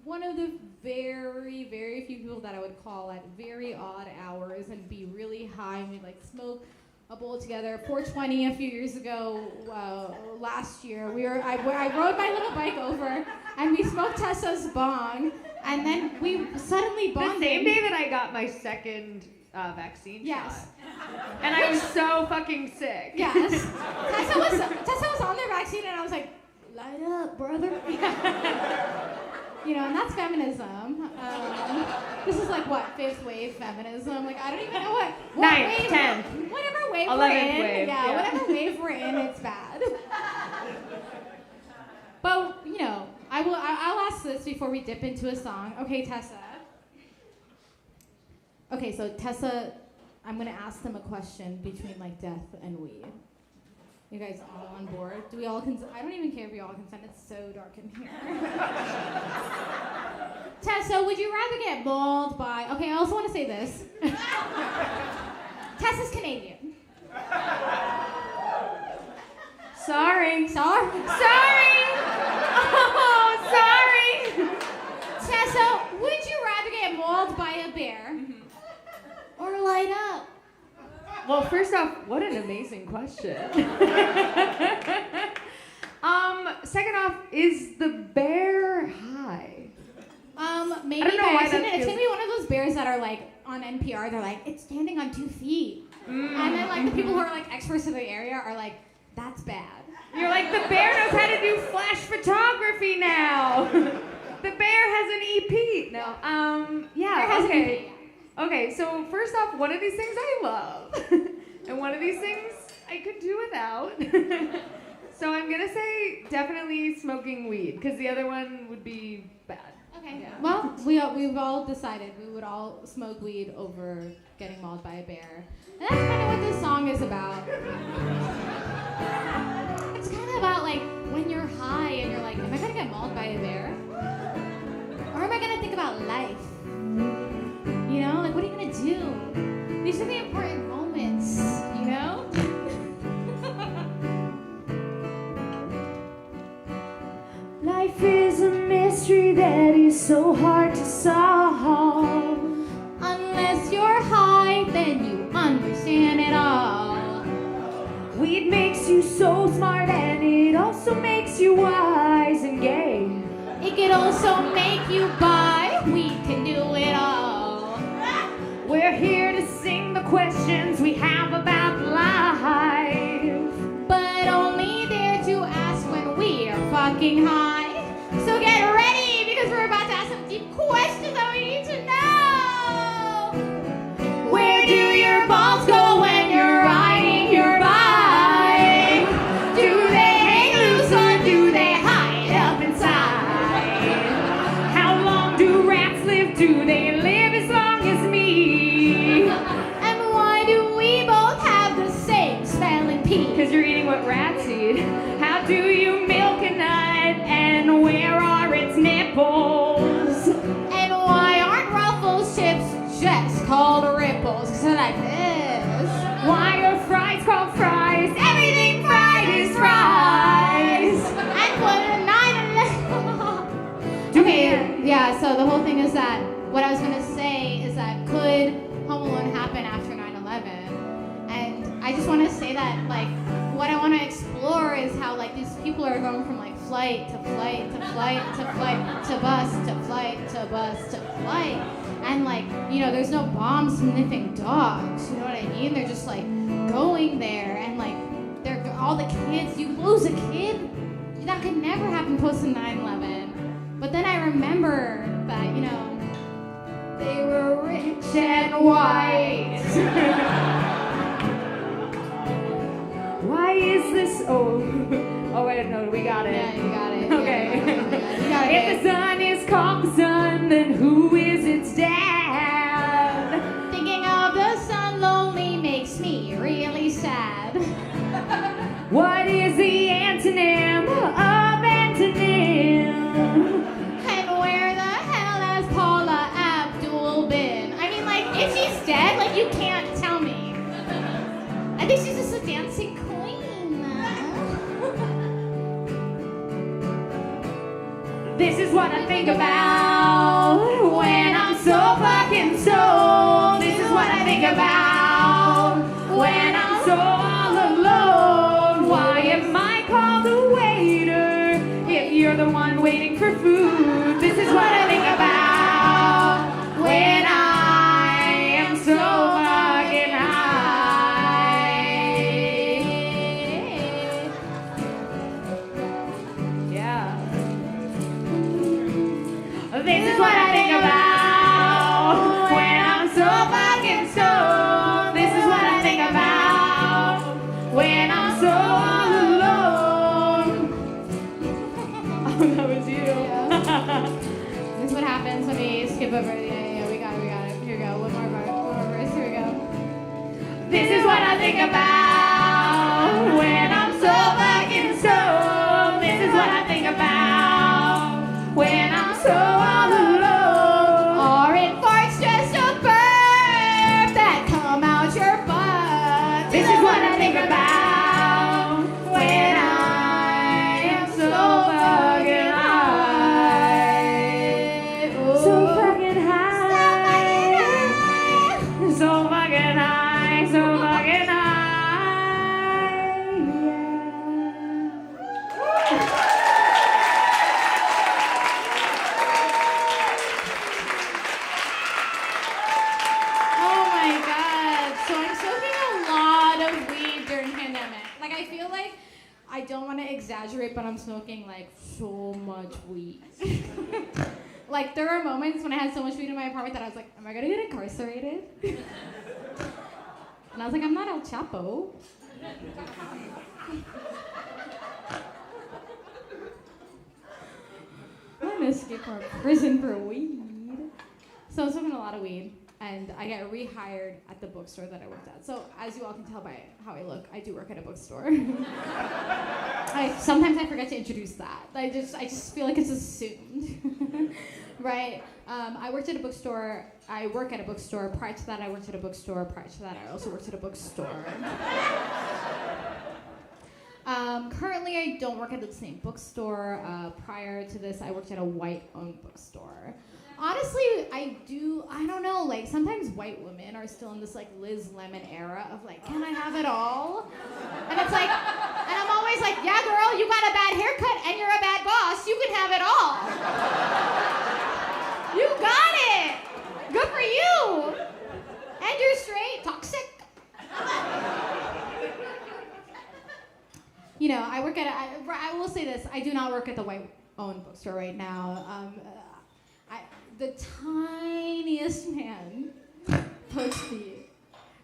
one of the very, very few people that I would call at very odd hours and be really high, and we'd smoke a bowl together. 420 a few years ago, last year, I rode my little bike over and we smoked Tessa's bong, and then we suddenly bonded. The same day that I got my second vaccine yes. shot. And I was so fucking sick. Yes. Tessa was on their vaccine, and I was like, light up, brother. And that's feminism. This is fifth wave feminism. I don't even know what Ninth, wave, 10th, whatever wave 11th we're in. wave. Yeah, whatever wave we're in, it's bad. But I'll ask this before we dip into a song. Okay, Tessa. Okay, so Tessa, I'm gonna ask them a question between death and weed. You guys all on board? Do we all consent? I don't even care if we all consent. It's so dark in here. Tessa, would you rather get mauled by... Okay, I also want to say this. Tessa's Canadian. Sorry. Sorry? Oh, sorry. Tessa, would you rather get mauled by a bear or light up? Well, first off, what an amazing question. Second off, is the bear high? Maybe I don't know why it's that gonna feels... be one of those bears that are on NPR. They're it's standing on 2 feet, and then the people who are experts in the area are that's bad. You're the bear knows how to do flash photography now. The bear has an EP. No, yeah, Bear has an okay. EP. Okay, so first off, one of these things I love, and one of these things I could do without. So I'm gonna say definitely smoking weed, because the other one would be bad. Okay. Yeah. Well, we've all decided we would all smoke weed over getting mauled by a bear. And that's kind of what this song is about. It's kind of about when you're high and you're am I gonna get mauled by a bear? Or am I gonna think about life? What are you gonna do? These are the important moments, is so hard to solve. Unless you're high, then you understand it all. Weed makes you so smart and it also makes you wise and gay. It could also make you buy. We can do it all. We're here to sing the questions we have about life, But only there to ask when we are fucking high. So get ready because we're about to ask some deep questions that we need to know. where do your balls go when you're riding your bike? Do they hang loose or do they hide up inside? How long do rats live? Do they live as long as me? And why do we both have the same smelling pee? Because you're eating what rats eat. How do you milk a nut and where are its nipples? And why aren't Ruffles chips just called ripples? Cause they're like this. Why are fries called fries? Everything fried is fries. And put a 9 Okay, yeah, so the whole thing is that what I was gonna say is that could Home Alone happen after 9/11? And I just wanna say that like what I wanna explore is how like these people are going from like flight to flight to flight to flight to bus to flight to bus to flight. And like, you know, there's no bomb sniffing dogs, you know what I mean? They're just like going there and like they're all the kids, you lose a kid, that could never happen post 9/11. But then I remember that, you know, they were rich and white. Why is this? Oh wait, no, we got it. Yeah, you got it. Okay. You got it. If the sun is called the sun, then who is its dad? Thinking of the sun lonely makes me really sad. What is the antonym of antonym? And where the hell has Paula Abdul been? I mean, like, if she's dead, like, you can't tell me. I think she's just a dancing queen. This is what I think about when I'm so fucking stoned. This is what I think about when I'm so all alone. Why am I called a waiter if you're the one waiting for food? This is what I think about when I am so fucking high. Yeah. This is what I think about when I'm so fucking stoned. This is what I think about when I'm so all alone. Oh, that was you. This is what happens when we skip over. Yeah, we got it. Here we go. One more verse. Here we go. This is what I think about when I'm so fucking stoned. This is what I think about when I'm so all alone. Or it farts just a burp that come out your butt. This is what I think about when I am so fucking high. So fucking high. So fucking high. So fucking high. Oh my god. So I'm smoking a lot of weed during pandemic. Like I feel like I don't want to exaggerate, but I'm smoking like so much weed. Like there were moments when I had so much weed in my apartment that I was like, am I gonna get incarcerated? And I was like, I'm not El Chapo. I'm gonna escape from prison for weed. So I'm smoking a lot of weed, and I get rehired at the bookstore that I worked at. So as you all can tell by how I look, I do work at a bookstore. Sometimes I forget to introduce that. I just feel like it's assumed, right? I worked at a bookstore. I work at a bookstore. Prior to that, I worked at a bookstore. Prior to that, I also worked at a bookstore. Currently, I don't work at the same bookstore. Prior to this, I worked at a white-owned bookstore. Honestly, I don't know, like, sometimes white women are still in this, like, Liz Lemon era of, like, can I have it all? And it's like, and I'm always like, yeah, girl, you got a bad haircut and you're a bad boss. You can have it all. You got it. Good for you. And you're straight. Toxic. You know, I work at I will say this, I do not work at the white-owned bookstore right now. The tiniest man poached me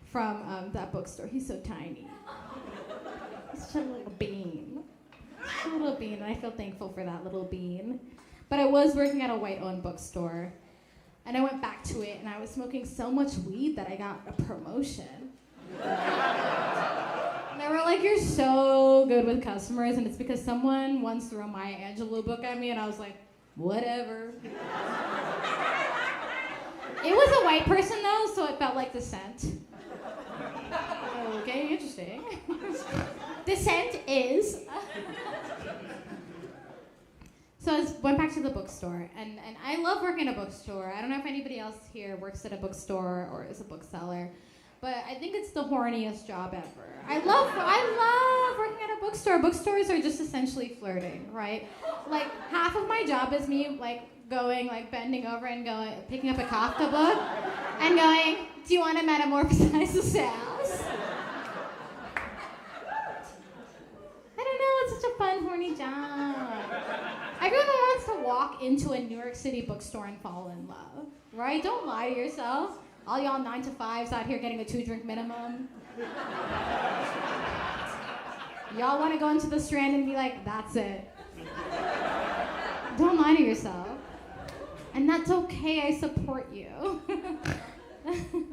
from that bookstore. He's so tiny. He's such a little bean. Such a little bean, and I feel thankful for that little bean. But I was working at a white-owned bookstore, and I went back to it, and I was smoking so much weed that I got a promotion. And they were like, you're so good with customers, and it's because someone once threw a Maya Angelou book at me, and I was like, whatever. It was a white person, though, so it felt like The Scent. Okay, interesting. The Scent is... So I went back to the bookstore, and I love working at a bookstore. I don't know if anybody else here works at a bookstore or is a bookseller, but I think it's the horniest job ever. I love working at a bookstore. Bookstores are just essentially flirting, right? Like, half of my job is me, like, going, like, bending over and going, picking up a Kafka book and going, do you want to metamorphosize this ass? I don't know, it's such a fun, horny job. Everyone wants to walk into a New York City bookstore and fall in love, right? Don't lie to yourself. All y'all 9-to-5s out here getting a 2-drink minimum. Y'all want to go into the Strand and be like, that's it. Don't lie to yourself. And that's okay, I support you. I don't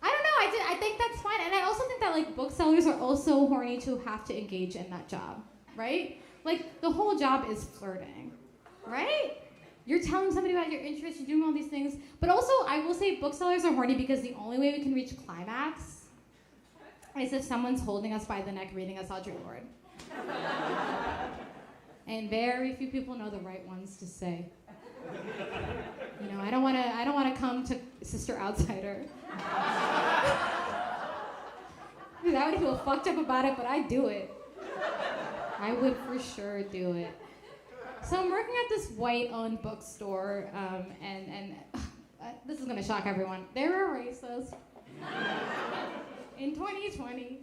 know, I think that's fine. And I also think that, like, booksellers are also horny to have to engage in that job, right? Like, the whole job is flirting, right? You're telling somebody about your interests, you're doing all these things. But also, I will say booksellers are horny because the only way we can reach climax is if someone's holding us by the neck reading us Audre Lorde. And very few people know the right ones to say. You know, I don't wanna come to Sister Outsider. Because I would feel fucked up about it, but I'd do it. I would for sure do it. So I'm working at this white-owned bookstore, and this is gonna shock everyone. They're a racist in 2020.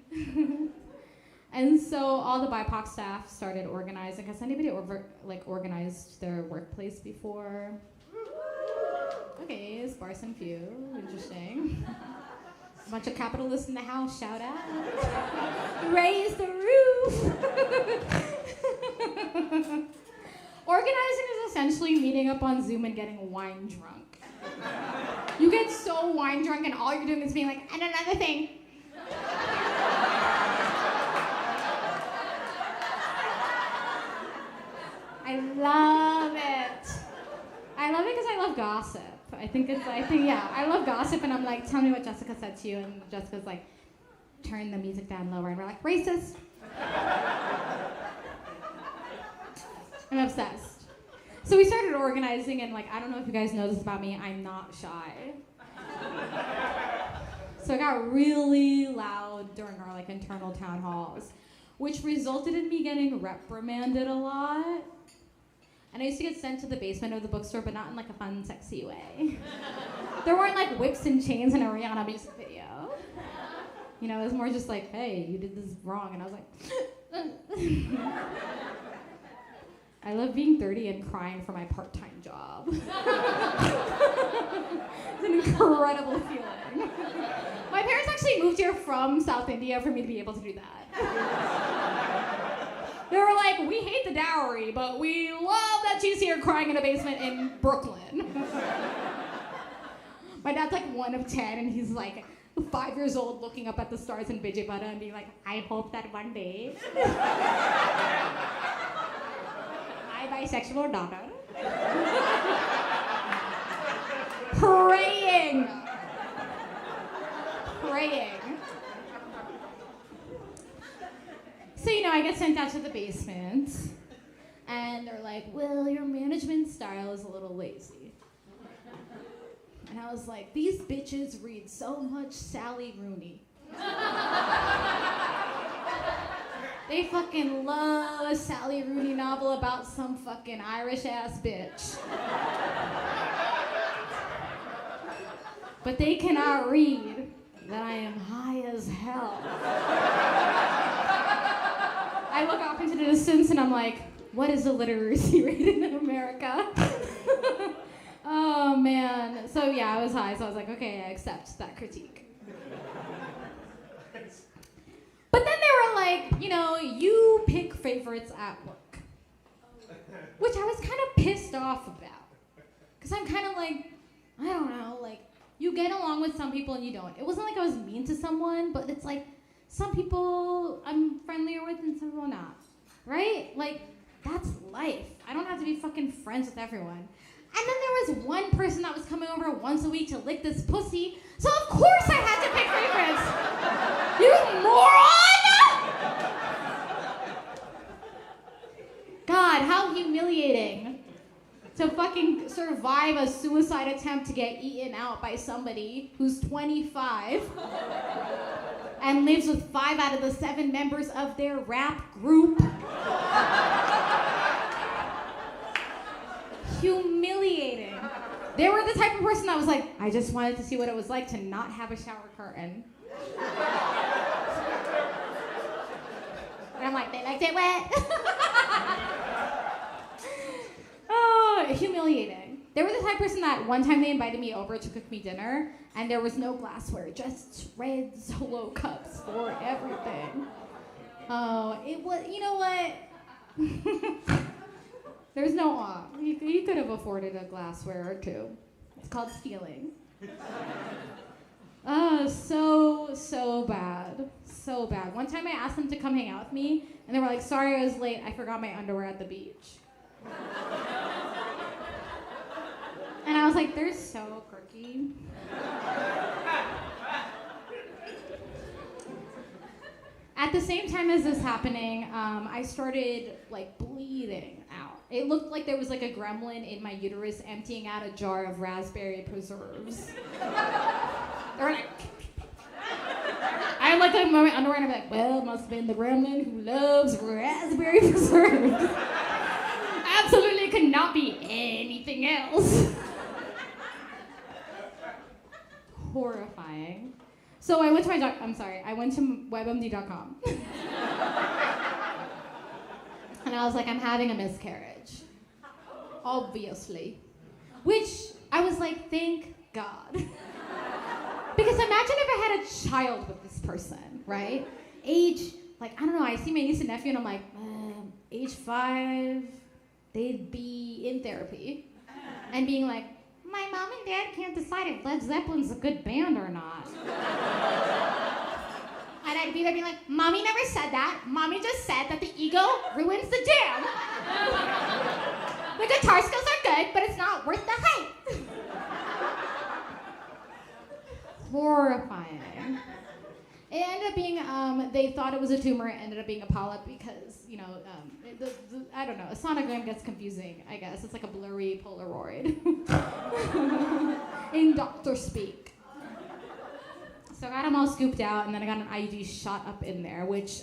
And so all the BIPOC staff started organizing. Has anybody organized their workplace before? Okay, sparse and few. Interesting. A bunch of capitalists in the house, shout out. Raise the roof. Organizing is essentially meeting up on Zoom and getting wine drunk. You get so wine drunk and all you're doing is being like, and another thing. I love it. I love it because I love gossip. I love gossip, and I'm like, tell me what Jessica said to you, and Jessica's like, turn the music down lower, and we're like, racist. I'm obsessed. So we started organizing, and, like, I don't know if you guys know this about me, I'm not shy. So it got really loud during our, like, internal town halls, which resulted in me getting reprimanded a lot. And I used to get sent to the basement of the bookstore, but not in, like, a fun, sexy way. There weren't, like, whips and chains in a Rihanna music video. You know, it was more just like, hey, you did this wrong. And I was like, I love being 30 and crying for my part-time job. It's an incredible feeling. My parents actually moved here from South India for me to be able to do that. They were like, we hate the dowry, but we love that she's here crying in a basement in Brooklyn. My dad's like 1 of 10, and he's like 5 years old looking up at the stars in Vijaypada and being like, I hope that one day my bisexual daughter praying. I get sent out to the basement, and they're like, well, your management style is a little lazy. And I was like, these bitches read so much Sally Rooney. They fucking love a Sally Rooney novel about some fucking Irish-ass bitch. But they cannot read that I am high as hell. I look off into the distance and I'm like, what is the literacy rate in America? Oh man. So yeah, I was high, so I was like, okay, I accept that critique. But then they were like, you pick favorites at work. Which I was kind of pissed off about. Because I'm kind of like, I don't know, like, you get along with some people and you don't. It wasn't like I was mean to someone, but it's like, some people I'm friendlier with and some people not. Right? Like, that's life. I don't have to be fucking friends with everyone. And then there was one person that was coming over once a week to lick this pussy, so of course I had to pick favorites. You moron! God, how humiliating. To fucking survive a suicide attempt to get eaten out by somebody who's 25 and lives with 5 out of the 7 members of their rap group. Humiliating. They were the type of person that was like, I just wanted to see what it was like to not have a shower curtain. And I'm like, they liked it wet. Oh, humiliating. They were the type of person that one time they invited me over to cook me dinner, and there was no glassware, just red Solo cups for everything. Oh, it was, you know what? There's no awe. You could have afforded a glassware or two. It's called stealing. Oh, so bad. So bad. One time I asked them to come hang out with me, and they were like, sorry I was late, I forgot my underwear at the beach. And I was like, they're so quirky. At the same time as this happening, I started like bleeding out. It looked like there was like a gremlin in my uterus emptying out a jar of raspberry preserves. They were like, I looked at my underwear and I'm like, well, it must have been the gremlin who loves raspberry preserves. Absolutely could not be anything else. Horrifying. So I went to I went to webmd.com. And I was like, I'm having a miscarriage. Obviously. Which I was like, thank God. Because imagine if I had a child with this person, right? Age, like, I don't know, I see my niece and nephew and I'm like, age 5, they'd be in therapy. And being like, my mom and dad can't decide if Led Zeppelin's a good band or not. And I'd be there being like, Mommy never said that. Mommy just said that the ego ruins the jam. The guitar skills are good, but it's not worth the hype. Horrifying. It ended up being, they thought it was a tumor. It ended up being a polyp because, I don't know, a sonogram gets confusing, I guess. It's like a blurry Polaroid in doctor speak. So I got them all scooped out, and then I got an IUD shot up in there, which,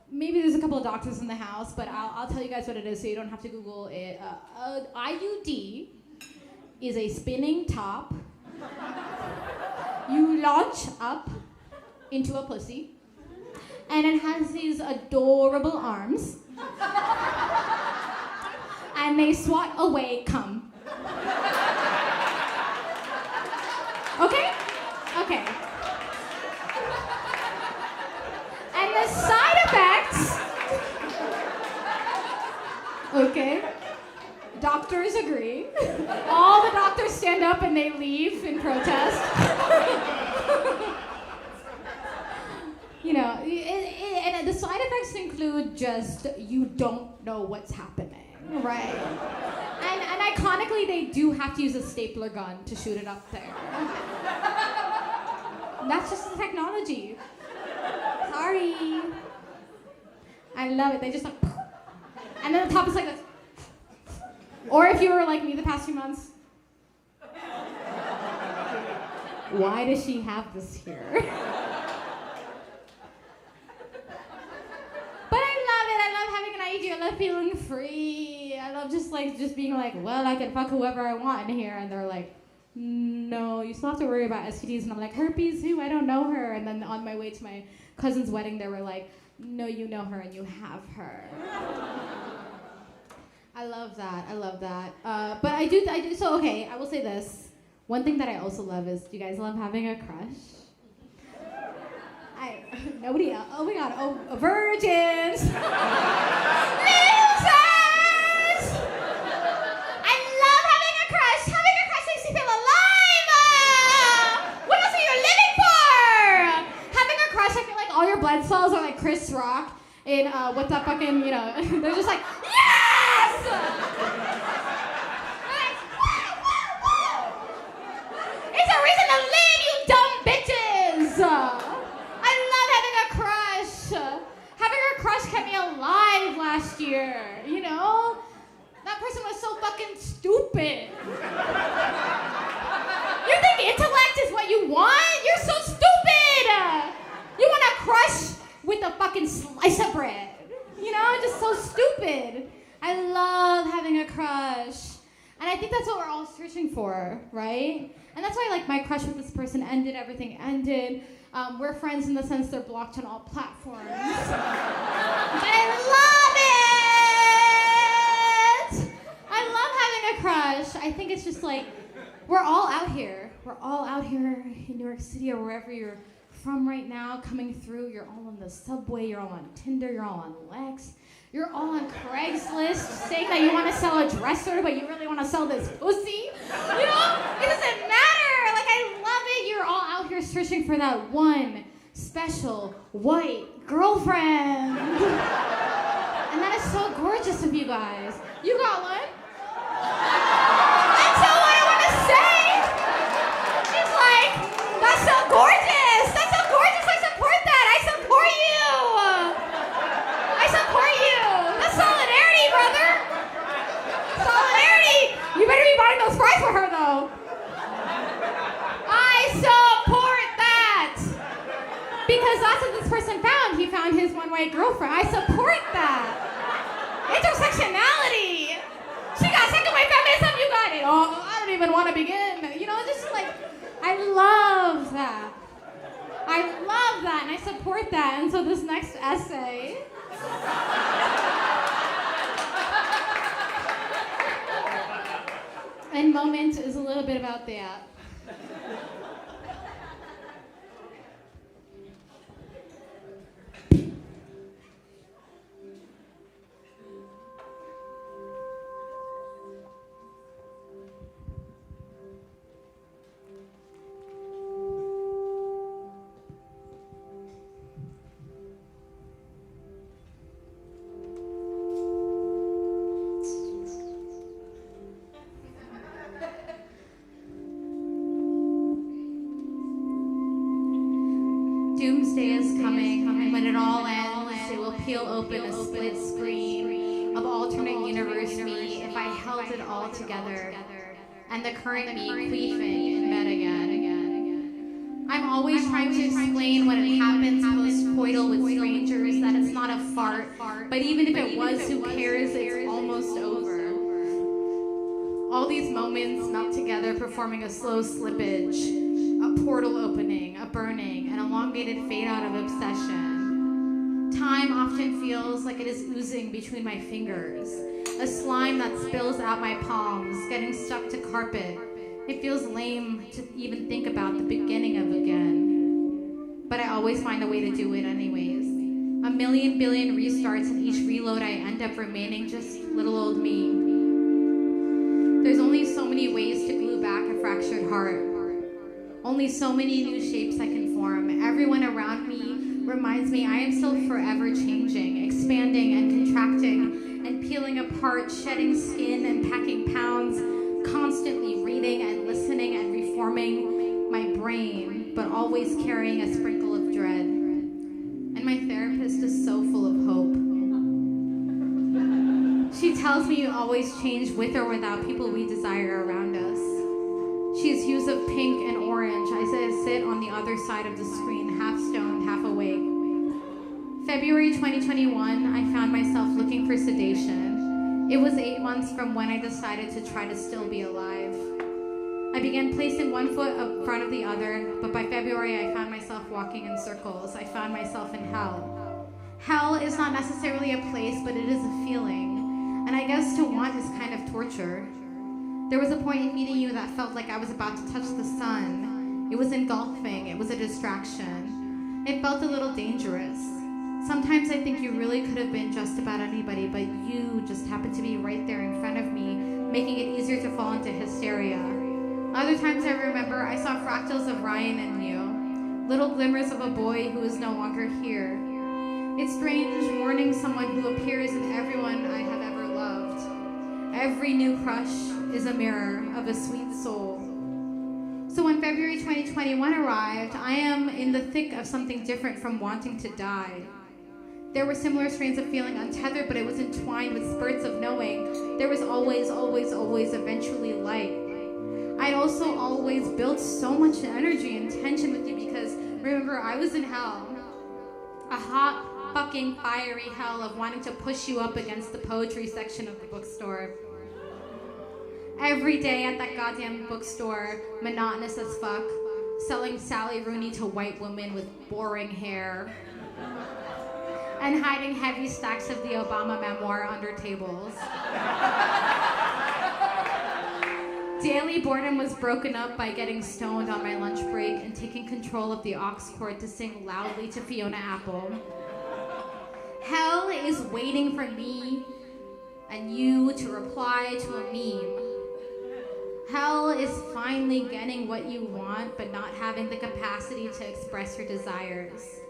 maybe there's a couple of doctors in the house, but I'll tell you guys what it is so you don't have to Google it. IUD is a spinning top you launch up into a pussy, and it has these adorable arms, and they swat away cum. Okay? Okay. And the side effects, okay, doctors agree. All the doctors stand up and they leave in protest. And the side effects include just you don't know what's happening, right? And iconically, they do have to use a stapler gun to shoot it up there. That's just the technology. Sorry. I love it. They just like, and then the top is like this. Or if you were like me the past few months, why does she have this here? But I love it. I love having an idea. I love feeling free. I love just being like, well, I can fuck whoever I want in here. And they're like, no, you still have to worry about STDs. And I'm like, herpes, who? I don't know her. And then on my way to my cousin's wedding, they were like, no, you know her and you have her. I love that. I love that. But I do. So, okay, I will say this. One thing that I also love is, do you guys love having a crush? Nobody else. Oh my God. Oh, virgins. Losers! I love having a crush. Having a crush makes me feel alive. What else are you living for? Having a crush, I feel like all your blood cells are like Chris Rock in what that fucking, they're just like, yes! It's a reason to live, you dumb bitches! I love having a crush. Having a crush kept me alive last year, That person was so fucking stupid. You think intellect is what you want? You're so stupid! You want a crush with a fucking slice of bread. Just so stupid. I love having a crush. And I think that's what we're all searching for, right? And that's why, my crush with this person ended, everything ended. We're friends in the sense they're blocked on all platforms. But I love it! I love having a crush. I think it's just we're all out here. We're all out here in New York City or wherever you're from right now, coming through. You're all on the subway, you're all on Tinder, you're all on Lex. You're all on Craigslist saying that you want to sell a dresser, but you really want to sell this pussy. It doesn't matter. I love it. You're all out here searching for that one special white girlfriend. And that is so gorgeous of you guys. You got one? That's all I want to say. It's that's so gorgeous. That's so gorgeous. I support that. I support you. I support you. That's solidarity, brother. Solidarity. You better be buying those fries for her, though. I support that. Because that's what this person found. He found his one white girlfriend. I support that. Intersectionality. She got second wave feminism. You got it. Oh, I don't even want to begin. Just I love that. I love that, and I support that. And so this next essay. And moment is a little bit about that. Doomsday is coming, and when it all ends, it will peel open a split screen of alternate universe me if I held it all together, and the current me queefing in bed again. I'm always trying to explain when it happens post-coital with strangers that it's not a fart, but even if it was, who cares, it's almost over. All these moments melt together, performing a slow slippage. A portal opening, a burning, an elongated fade out of obsession. Time often feels like it is oozing between my fingers. A slime that spills out my palms, getting stuck to carpet. It feels lame to even think about the beginning of again. But I always find a way to do it anyways. A million billion restarts, and each reload I end up remaining just little old me. There's only so many ways to glue back a fractured heart. Only so many new shapes I can form. Everyone around me reminds me I am still forever changing, expanding and contracting, and peeling apart, shedding skin and packing pounds, constantly reading and listening and reforming my brain, but always carrying a sprinkle of dread. And my therapist is so full of hope. tells me you always change with or without people we desire around us. She has hues of pink and orange. I sit on the other side of the screen, half stoned, half awake. February 2021, I found myself looking for sedation. It was 8 months from when I decided to try to still be alive. I began placing one foot in front of the other, but by February I found myself walking in circles. I found myself in hell. Hell is not necessarily a place, but it is a feeling. And I guess to want is kind of torture. There was a point in meeting you that felt like I was about to touch the sun. It was engulfing, it was a distraction. It felt a little dangerous. Sometimes I think you really could have been just about anybody, but you just happened to be right there in front of me, making it easier to fall into hysteria. Other times I remember I saw fractals of Ryan in you, little glimmers of a boy who is no longer here. It's strange mourning someone who appears in everyone I have ever loved. Every new crush is a mirror of a sweet soul. So when February 2021 arrived, I am in the thick of something different from wanting to die. There were similar strains of feeling untethered, but it was entwined with spurts of knowing there was always, always, always eventually light. I'd also always built so much energy and tension with you because, remember, I was in hell. A hot, fucking, fiery hell of wanting to push you up against the poetry section of the bookstore. Every day at that goddamn bookstore, monotonous as fuck, selling Sally Rooney to white women with boring hair, and hiding heavy stacks of the Obama memoir under tables. Daily boredom was broken up by getting stoned on my lunch break and taking control of the aux cord to sing loudly to Fiona Apple. Hell is waiting for me and you to reply to a meme. Hell is finally getting what you want, but not having the capacity to express your desires.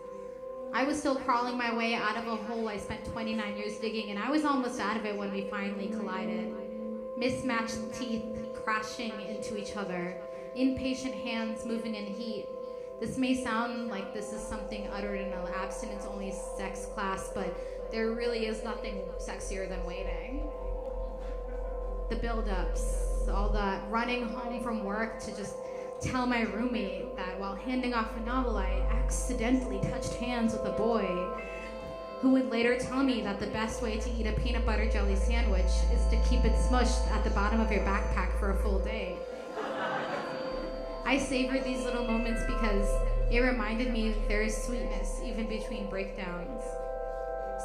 I was still crawling my way out of a hole I spent 29 years digging, and I was almost out of it when we finally collided. Mismatched teeth crashing into each other, impatient hands moving in heat. This may sound like this is something uttered in an abstinence-only sex class, but there really is nothing sexier than waiting. The build-ups, all that running home from work to just tell my roommate that while handing off a novel, I accidentally touched hands with a boy who would later tell me that the best way to eat a peanut butter jelly sandwich is to keep it smushed at the bottom of your backpack for a full day. I savor these little moments because it reminded me there is sweetness even between breakdowns.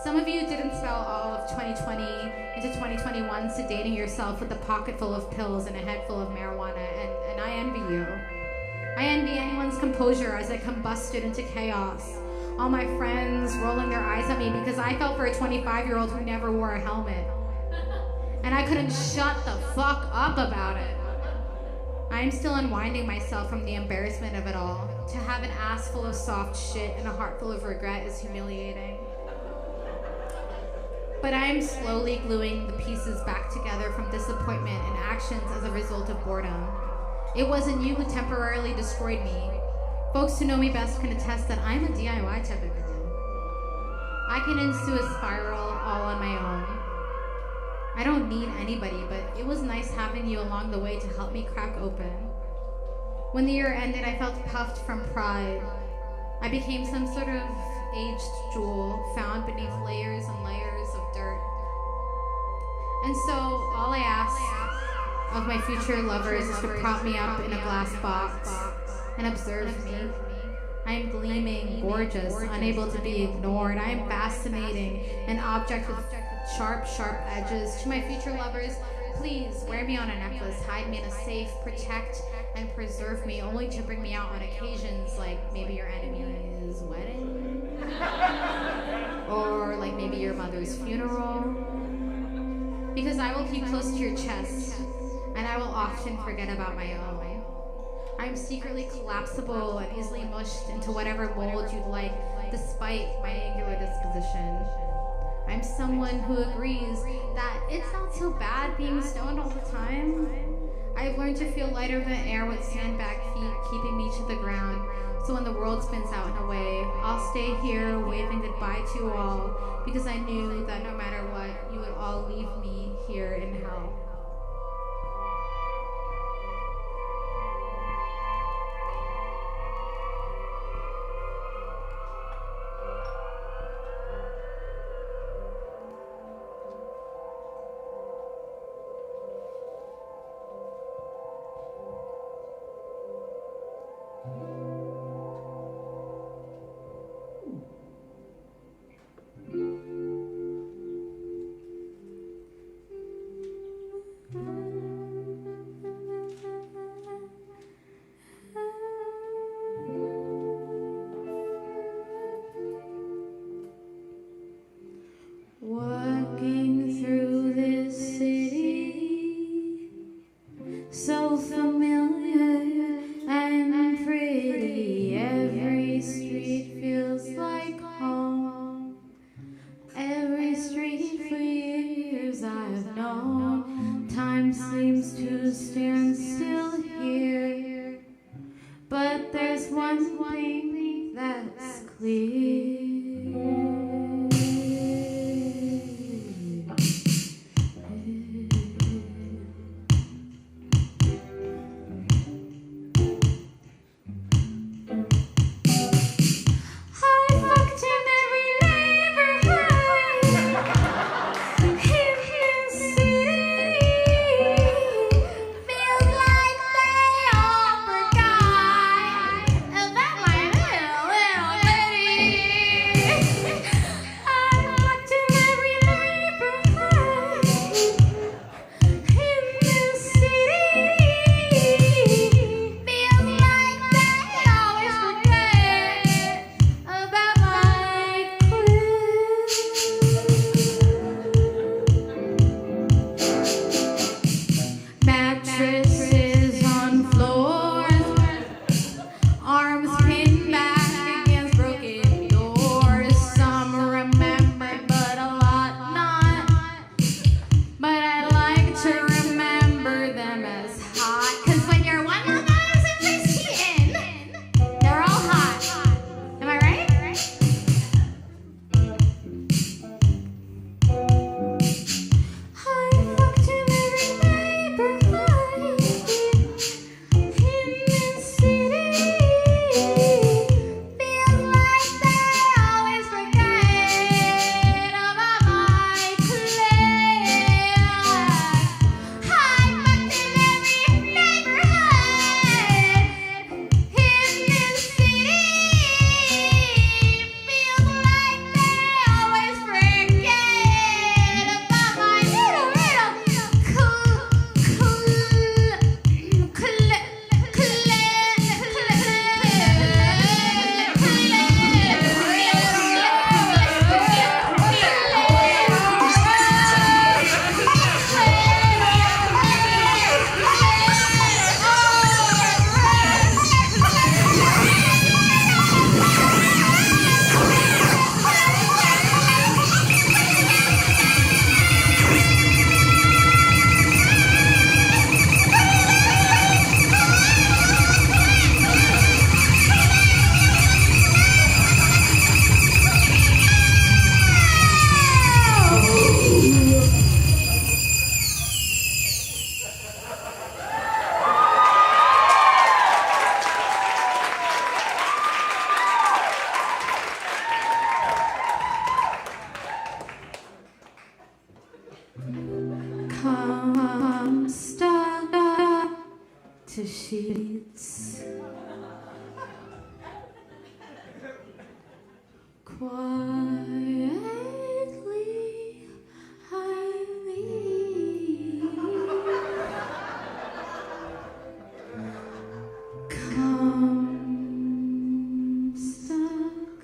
Some of you didn't spell all of 2020 into 2021 sedating yourself with a pocket full of pills and a head full of marijuana, and I envy you. I envy anyone's composure as I combusted into chaos. All my friends rolling their eyes at me because I fell for a 25-year-old who never wore a helmet. And I couldn't shut the fuck up about it. I'm still unwinding myself from the embarrassment of it all. To have an ass full of soft shit and a heart full of regret is humiliating. But I am slowly gluing the pieces back together from disappointment and actions as a result of boredom. It wasn't you who temporarily destroyed me. Folks who know me best can attest that I'm a DIY type of girl. I can ensue a spiral all on my own. I don't need anybody, but it was nice having you along the way to help me crack open. When the year ended, I felt puffed from pride. I became some sort of aged jewel found beneath layers and layers of dirt. And so all I ask of my future lovers is to prop me up in a glass box and observe me. I am gleaming, gorgeous, unable to be ignored. I am fascinating, an object with sharp, sharp edges. To my future lovers, please wear me on a necklace, hide me in a safe, protect and preserve me, only to bring me out on occasions like maybe your enemy's wedding, or like maybe your mother's funeral. Because I will keep close to your chest, and I will often forget about my own. I'm secretly collapsible and easily mushed into whatever mold you'd like, despite my angular disposition. I'm someone who agrees that it's not so bad being stoned all the time. I've learned to feel lighter than air with sandbag feet keeping me to the ground, So when the world spins out and away, I'll stay here waving goodbye to you all because I knew that no matter what, you would all leave me here in hell. Walking through this city, so familiar and pretty. Every street feels like home. Every street for years I've known. Time seems to stand still here, but there's one thing that's clear. Come stuck to sheets. Quietly I leave. Come stuck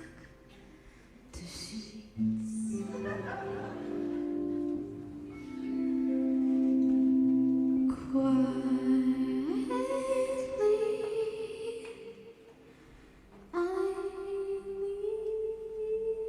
to sheets. Quietly I leave.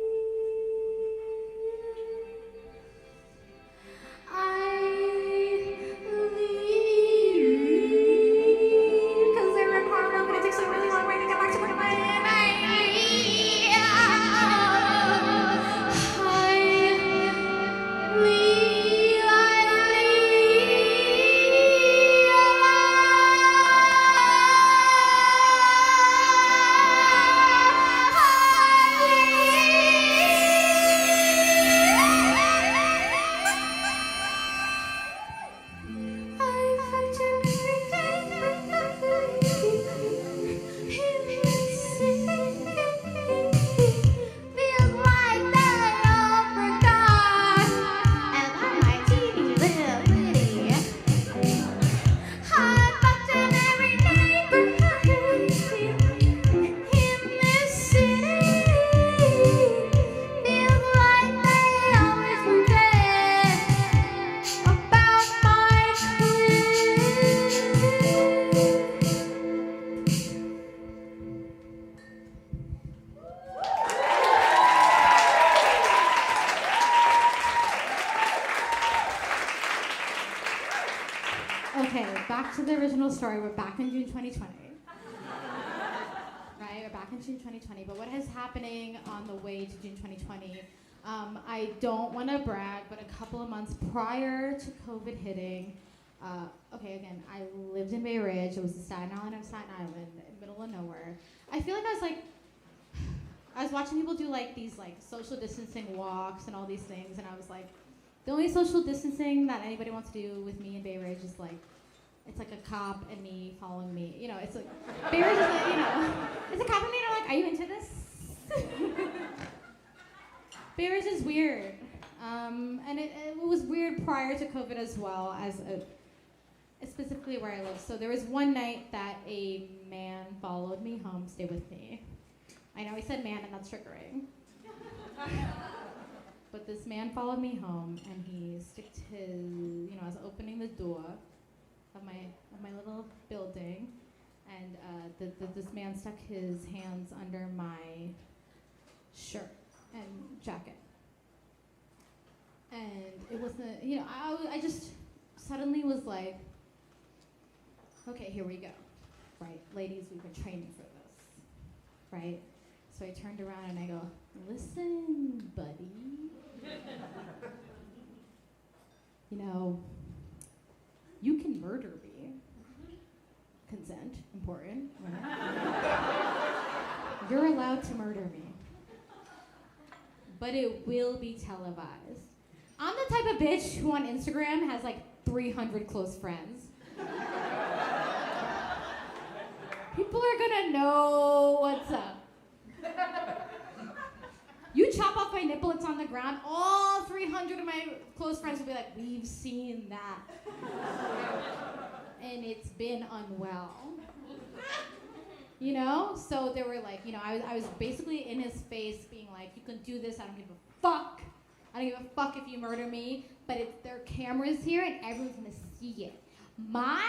back to the original story. We're back in June 2020. Right, we're back in June 2020. But what is happening on the way to June 2020? I don't want to brag, but a couple of months prior to COVID hitting, again, I lived in Bay Ridge. It was the Staten Island of Staten Island, in the middle of nowhere. I feel like I was watching people do like these like social distancing walks and all these things, and I was like, the only social distancing that anybody wants to do with me in Bay Ridge is like, it's like a cop and me following me. You know, it's like, Bay Ridge is like, you know, it's a cop and me, and I'm like, are you into this? Bay Ridge is weird. And it was weird prior to COVID as well, as specifically where I live. So there was one night that a man followed me home, stay with me. I know I said man, and that's triggering. But this man followed me home, and he sticked his, I was opening the door of my little building, and this man stuck his hands under my shirt and jacket. And it wasn't, I just suddenly was like, okay, here we go. Right, ladies, we've been training for this, right? So I turned around and I go, listen, buddy. You can murder me. Consent, important. Right? You're allowed to murder me. But it will be televised. I'm the type of bitch who on Instagram has like 300 close friends. People are gonna know what's up. You chop off my nipple, it's on the ground, all 300 of my close friends will be like, we've seen that. And it's been unwell. So they were like, I was basically in his face being like, you can do this, I don't give a fuck. I don't give a fuck if you murder me, but there are cameras here and everyone's gonna see it. My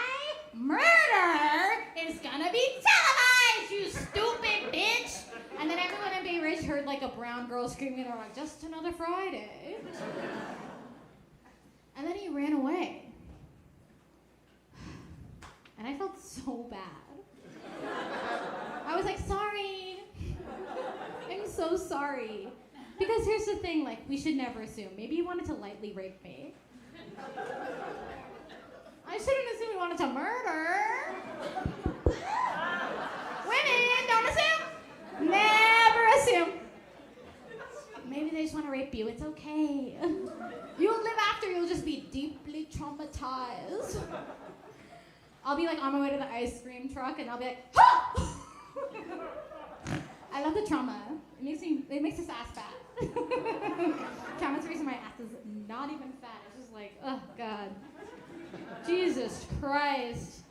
murder is gonna be televised, you stupid bitch! And then everyone in Bay Ridge heard like a brown girl screaming, and they're like, just another Friday. And then he ran away. And I felt so bad. I was like, sorry. I'm so sorry. Because here's the thing, like, we should never assume. Maybe he wanted to lightly rape me. I shouldn't assume he wanted to murder. Women, don't assume. Never assume. Maybe they just want to rape you. It's okay. You'll live after. You'll just be deeply traumatized. I'll be like on my way to the ice cream truck, and I'll be like, ha! I love the trauma. It makes us ass fat. Trauma's reason my ass is not even fat. It's just like, oh God. Jesus Christ.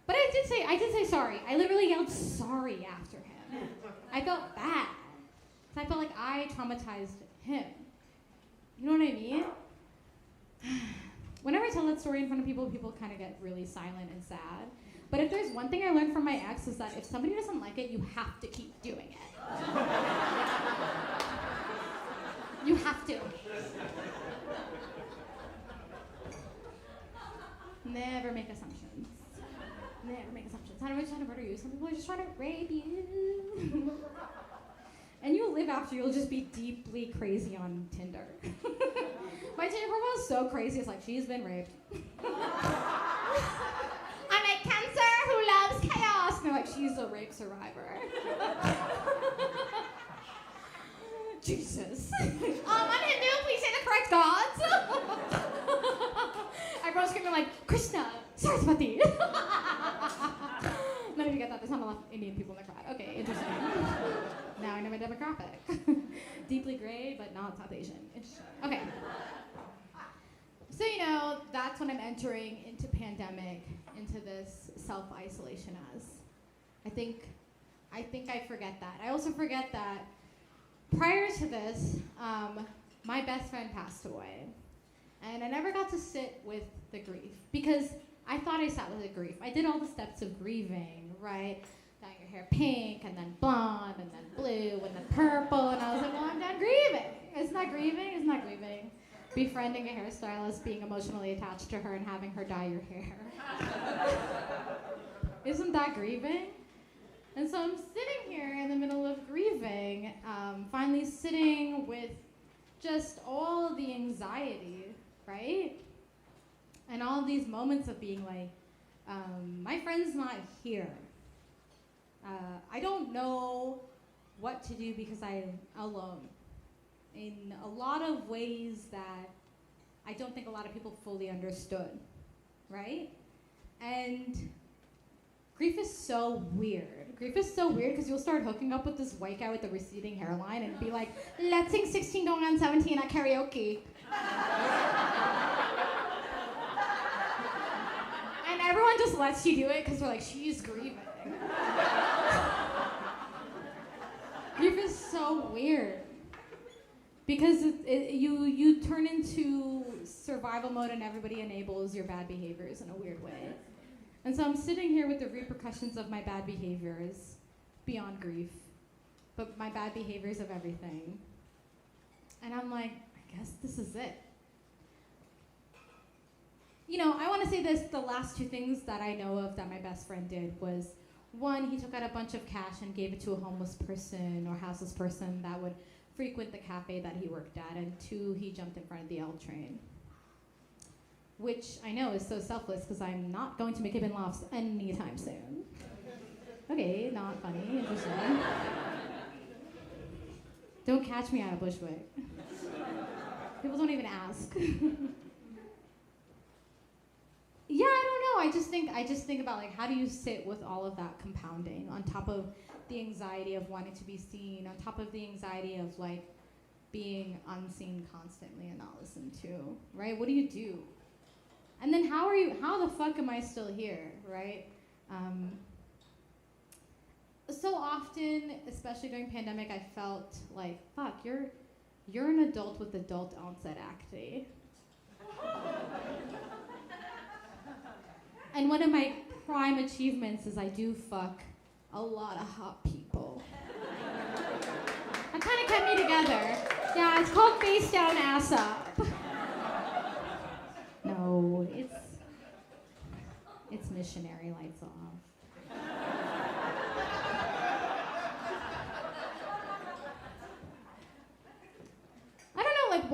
But I did say sorry. I literally yelled sorry after him. I felt bad. So I felt like I traumatized him. You know what I mean? Whenever I tell that story in front of people, people kind of get really silent and sad. But if there's one thing I learned from my ex is that if somebody doesn't like it, you have to keep doing it. You have to. Never make assumptions. Never make assumptions. Not everyone's trying to murder you. Some people are just trying to rape you. And you'll live after. You'll just be deeply crazy on Tinder. My Tinder profile is so crazy. It's like, she's been raped. I'm a Cancer who loves chaos. And they're like, she's a rape survivor. Jesus. I'm Hindu. Please say the correct gods. Everyone's screaming like, Krishna, Saraswati. None of you get that. There's not enough Indian people in the crowd. Okay, interesting. Now I know my demographic. Deeply gray, but not South Asian. Interesting. Okay. So, that's when I'm entering into pandemic, into this self-isolation as. I think I forget that. I also forget that prior to this, my best friend passed away. And I never got to sit with the grief because I thought I sat with the grief. I did all the steps of grieving, right? Dyeing your hair pink, and then blonde, and then blue, and then purple, and I was like, well, I'm done grieving. It's not grieving, it's not grieving. befriending a hairstylist, being emotionally attached to her, and having her dye your hair. Isn't that grieving? And so I'm sitting here in the middle of grieving, finally sitting with just all of the anxiety, right? And all of these moments of being like, my friend's not here. I don't know what to do because I'm alone. In a lot of ways that I don't think a lot of people fully understood, right? And grief is so weird. Grief is so weird because you'll start hooking up with this white guy with the receding hairline and be like, let's sing 16 going on 17 at karaoke. And everyone just lets you do it because they're like, she's grieving. Grief is so weird. Because you turn into survival mode and everybody enables your bad behaviors in a weird way. And so I'm sitting here with the repercussions of my bad behaviors beyond grief, but my bad behaviors of everything. And I'm like, I guess this is it. You know, I want to say this, the last two things that I know of that my best friend did was, one, he took out a bunch of cash and gave it to a homeless person or houseless person that would frequent the cafe that he worked at, and two, he jumped in front of the L train. Which I know is so selfless because I'm not going to McKibben Lofts anytime soon. Okay, not funny, interesting. Don't catch me out of Bushwick. People don't even ask. Yeah, I don't know. I just think about like how do you sit with all of that compounding on top of the anxiety of wanting to be seen, on top of the anxiety of like being unseen constantly and not listened to, right? What do you do? And then how the fuck am I still here, right? So often, especially during pandemic, I felt like, fuck, you're an adult with adult onset acne. And one of my prime achievements is I do fuck a lot of hot people. That kind of kept me together. Yeah, it's called face down, ass up. No, it's missionary lights off. I don't know, like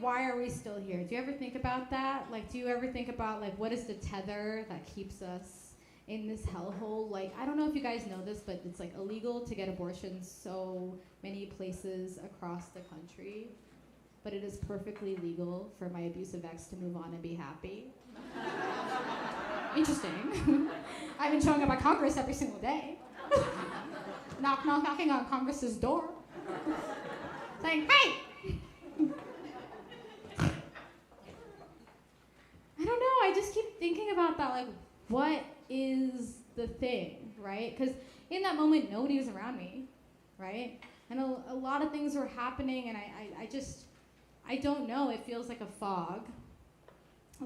why are we still here? Do you ever think about that? Like, do you ever think about like what is the tether that keeps us in this hellhole? Like, I don't know if you guys know this, but it's like illegal to get abortions so many places across the country. But it is perfectly legal for my abusive ex to move on and be happy. Interesting. I've been showing up at Congress every single day. Knocking on Congress's door. Saying, hey! I don't know, I just keep thinking about that, like, what is the thing, right? Because in that moment, nobody was around me, right? And a lot of things were happening, and I don't know, it feels like a fog.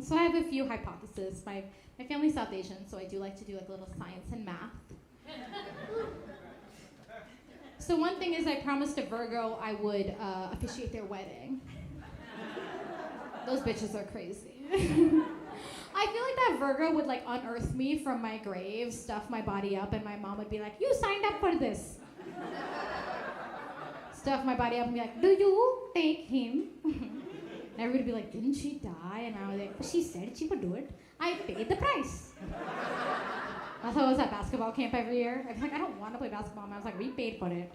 So I have a few hypotheses. My family's South Asian, so I do like to do like a little science and math. So one thing is I promised a Virgo I would officiate their wedding. Those bitches are crazy. I feel like that Virgo would like unearth me from my grave, stuff my body up, and my mom would be like, you signed up for this. Stuff my body up and be like, do you take him? And everybody would be like, didn't she die? And I was like, she said she would do it. I paid the price. That's how I was at basketball camp every year. I'd be like, I don't want to play basketball. And I was like, we paid for it.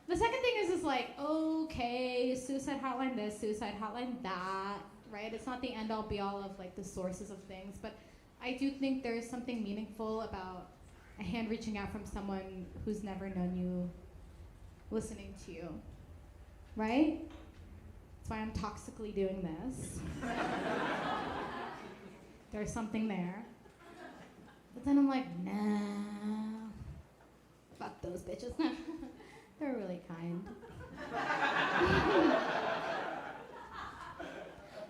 The second thing is like, okay, suicide hotline this, suicide hotline that, right? It's not the end all be all of like the sources of things, but I do think there is something meaningful about a hand reaching out from someone who's never known you, listening to you, right? That's why I'm toxically doing this. There's something there. But then I'm like, nah, fuck those bitches. They're really kind.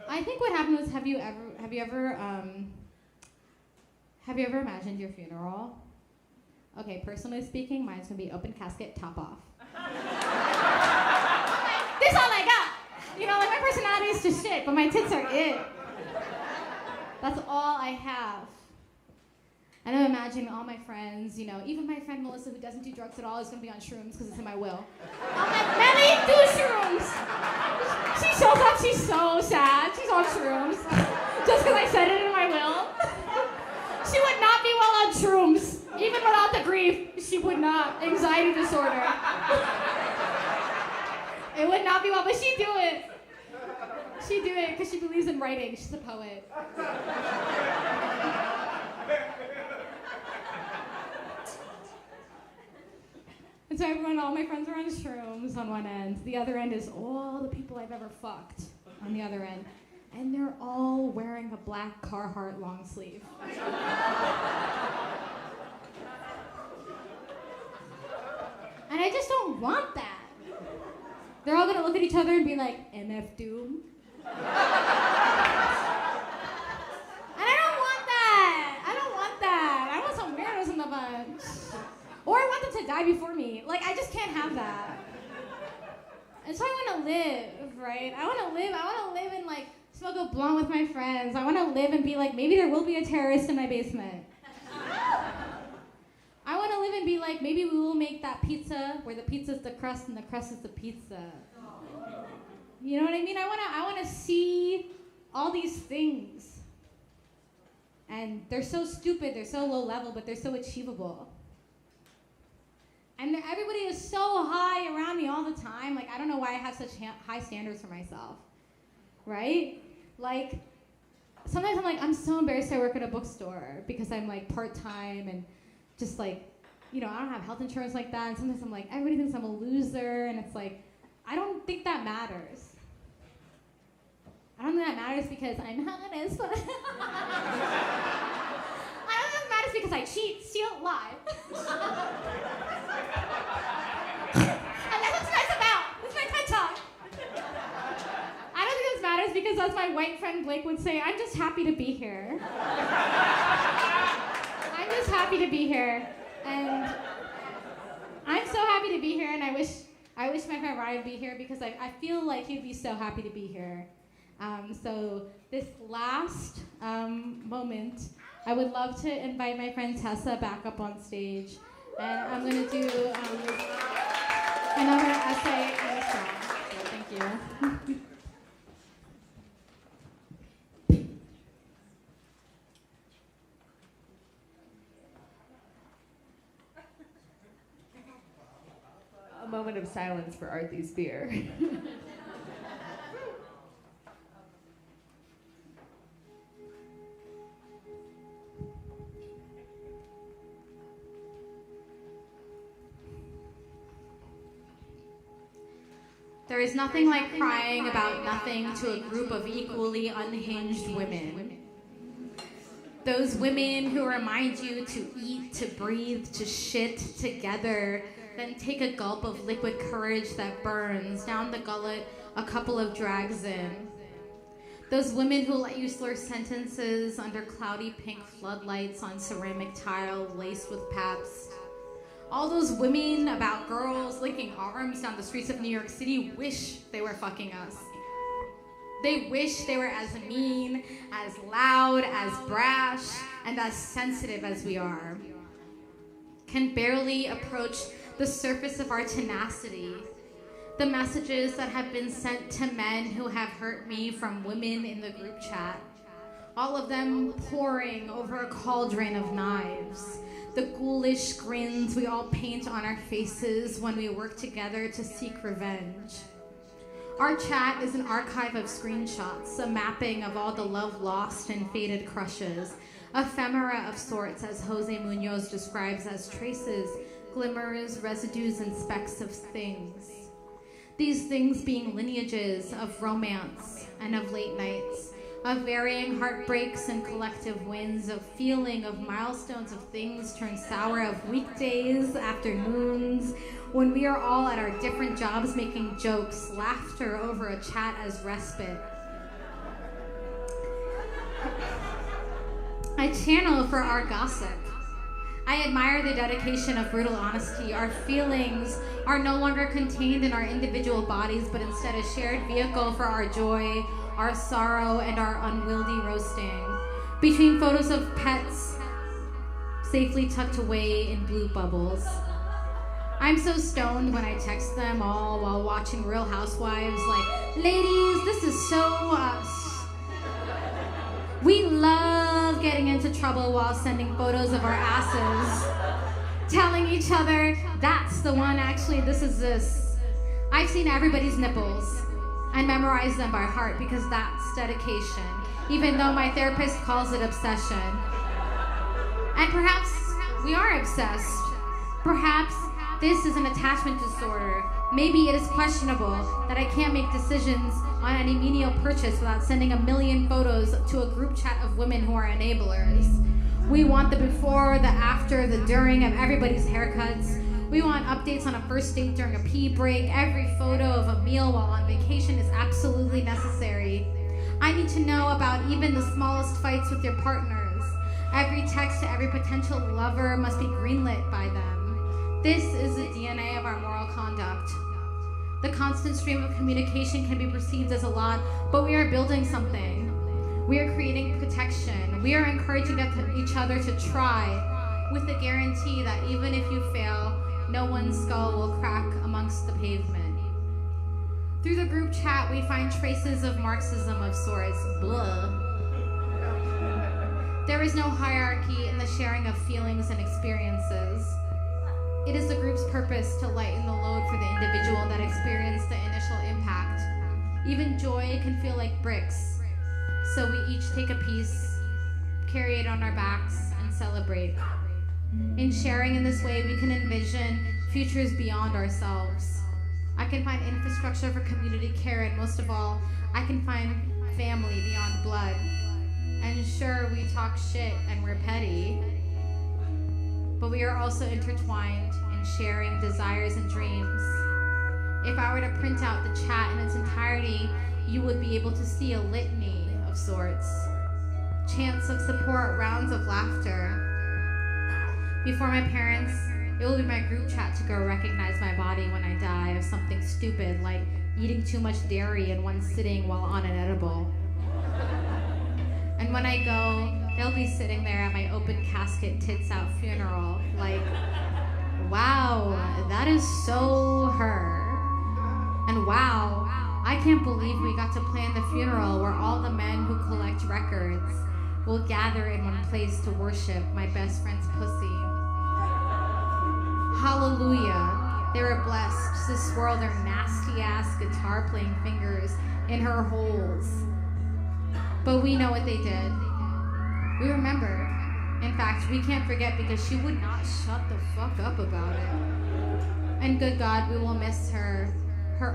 I think what happened was, have you ever imagined your funeral? Okay, personally speaking, mine's gonna be open casket, top off. This all I You know, like my personality is just shit, but my tits are it. That's all I have. And I'm imagining all my friends, you know, even my friend Melissa, who doesn't do drugs at all, is gonna be on shrooms because it's in my will. I'm like, Melly, do shrooms! She shows up, she's so sad. She's on shrooms. Just because I said it in my will. She would not be well on shrooms. Even without the grief, she would not. Anxiety disorder. It would not be well, but she'd do it. She'd do it because she believes in writing. She's a poet. And so all my friends are on shrooms on one end. The other end is all the people I've ever fucked on the other end. And they're all wearing a black Carhartt long sleeve. And I just don't want that. They're all gonna look at each other and be like, MF Doom. And I don't want that. I don't want that. I want some weirdos in the bunch. Or I want them to die before me. Like, I just can't have that. And so I want to live, right? I want to live and, like, smoke a blunt with my friends. I want to live and be like, maybe there will be a terrorist in my basement. I want to live and be like, maybe we will make that pizza where the pizza's the crust and the crust is the pizza. You know what I mean? I want to see all these things. And they're so stupid, they're so low level, but they're so achievable. And everybody is so high around me all the time. Like, I don't know why I have such high standards for myself, right? Like, sometimes I'm like, I'm so embarrassed I work at a bookstore because I'm like part-time and just like, you know, I don't have health insurance like that. And sometimes I'm like, everybody thinks I'm a loser. And it's like, I don't think that matters. I don't think that matters because I'm honest. I don't think it matters because I cheat, steal, lie. And that's what's nice about. This is my TED Talk. I don't think this matters because, as my white friend Blake would say, I'm just happy to be here. I'm just happy to be here. And I'm so happy to be here, and I wish my friend Ryan would be here because I feel like he'd be so happy to be here. So this last moment, I would love to invite my friend Tessa back up on stage. And I'm going to do another essay and a song. So thank you. A moment of silence for Arti's beer. There is nothing like crying about nothing to a group of equally unhinged women. Those women who remind you to eat, to breathe, to shit together, then take a gulp of liquid courage that burns down the gullet a couple of drags in. Those women who let you slur sentences under cloudy pink floodlights on ceramic tile laced with Pabst. All those women about girls linking arms down the streets of New York City wish they were fucking us. They wish they were as mean, as loud, as brash, and as sensitive as we are. Can barely approach the surface of our tenacity. The messages that have been sent to men who have hurt me from women in the group chat. All of them pouring over a cauldron of knives. The ghoulish grins we all paint on our faces when we work together to seek revenge. Our chat is an archive of screenshots, a mapping of all the love lost and faded crushes, ephemera of sorts, as Jose Munoz describes as traces, glimmers, residues, and specks of things. These things being lineages of romance and of late nights, of varying heartbreaks and collective wins, of feeling, of milestones, of things turned sour, of weekdays, afternoons, when we are all at our different jobs making jokes, laughter over a chat as respite. I channel for our gossip. I admire the dedication of brutal honesty. Our feelings are no longer contained in our individual bodies, but instead a shared vehicle for our joy, our sorrow, and our unwieldy roasting. Between photos of pets safely tucked away in blue bubbles. I'm so stoned when I text them all while watching Real Housewives, like, ladies, this is so us. We love getting into trouble while sending photos of our asses, telling each other, that's the one, actually, this is this. I've seen everybody's nipples and memorized them by heart because that's dedication, even though my therapist calls it obsession. And perhaps we are obsessed. Perhaps this is an attachment disorder. Maybe it is questionable that I can't make decisions on any menial purchase without sending 1 million photos to a group chat of women who are enablers. We want the before, the after, the during of everybody's haircuts. We want updates on a first date during a pee break. Every photo of a meal while on vacation is absolutely necessary. I need to know about even the smallest fights with your partners. Every text to every potential lover must be greenlit by them. This is the DNA of our moral conduct. The constant stream of communication can be perceived as a lot, but we are building something. We are creating protection. We are encouraging each other to try, with the guarantee that even if you fail, no one's skull will crack amongst the pavement. Through the group chat, we find traces of Marxism of sorts. Blah. There is no hierarchy in the sharing of feelings and experiences. It is the group's purpose to lighten the load for the individual that experienced the initial impact. Even joy can feel like bricks, so we each take a piece, carry it on our backs, and celebrate. In sharing in this way, we can envision futures beyond ourselves. I can find infrastructure for community care, and most of all, I can find family beyond blood. And sure, we talk shit and we're petty, but we are also intertwined in sharing desires and dreams. If I were to print out the chat in its entirety, you would be able to see a litany of sorts. Chants of support, rounds of laughter. Before my parents, it will be my group chat to go recognize my body when I die of something stupid like eating too much dairy in one sitting while on an edible. And when I go, they'll be sitting there at my open casket tits out funeral, like, wow, that is so her. And wow, I can't believe we got to plan the funeral where all the men who collect records will gather in one place to worship my best friend's pussy. Hallelujah, they were blessed to swirl their nasty-ass guitar-playing fingers in her holes. But we know what they did. We remember. In fact, we can't forget because she would not shut the fuck up about it. And good God, we will miss her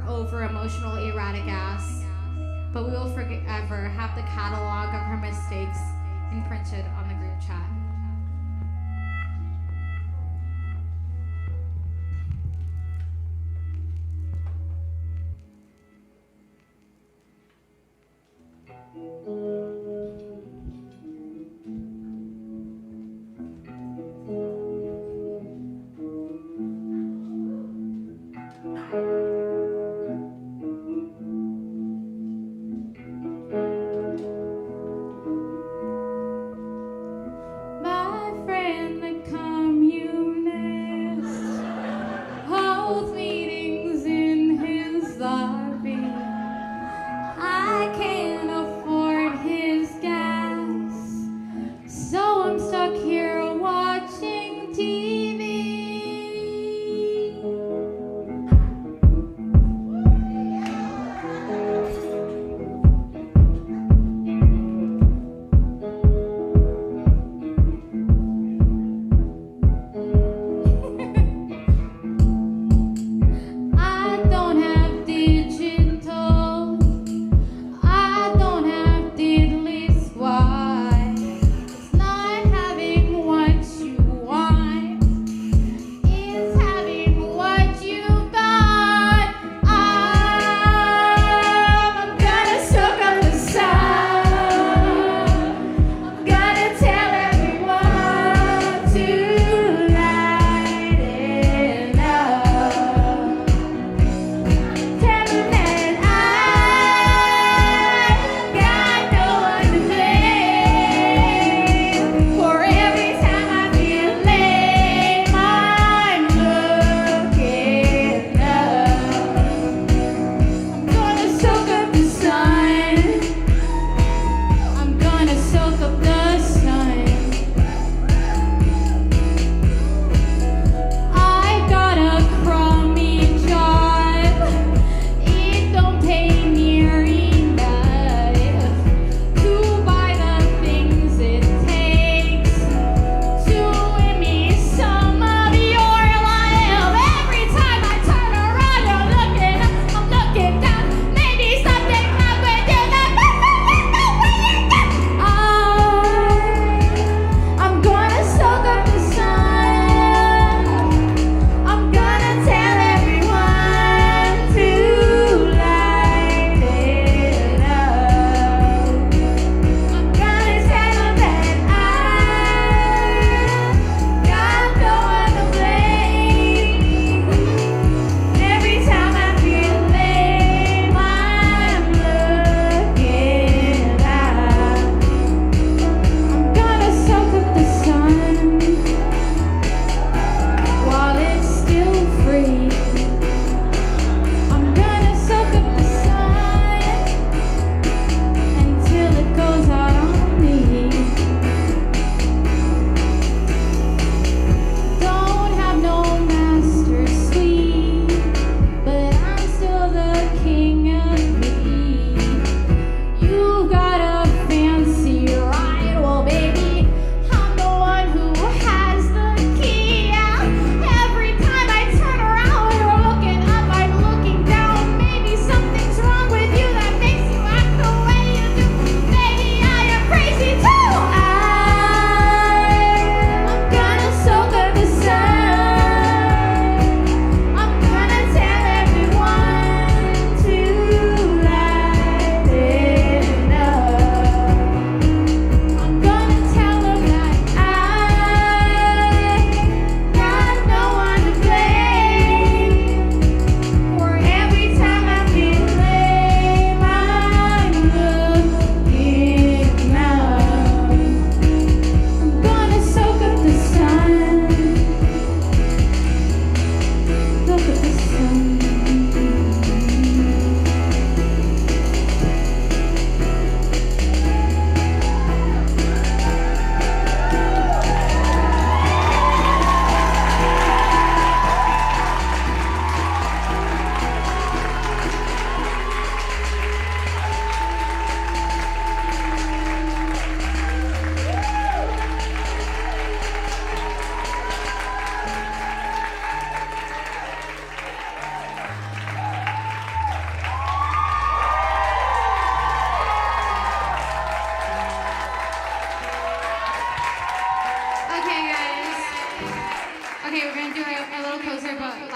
over-emotional, erratic ass. But we will forever have the catalog of her mistakes imprinted on the group chat.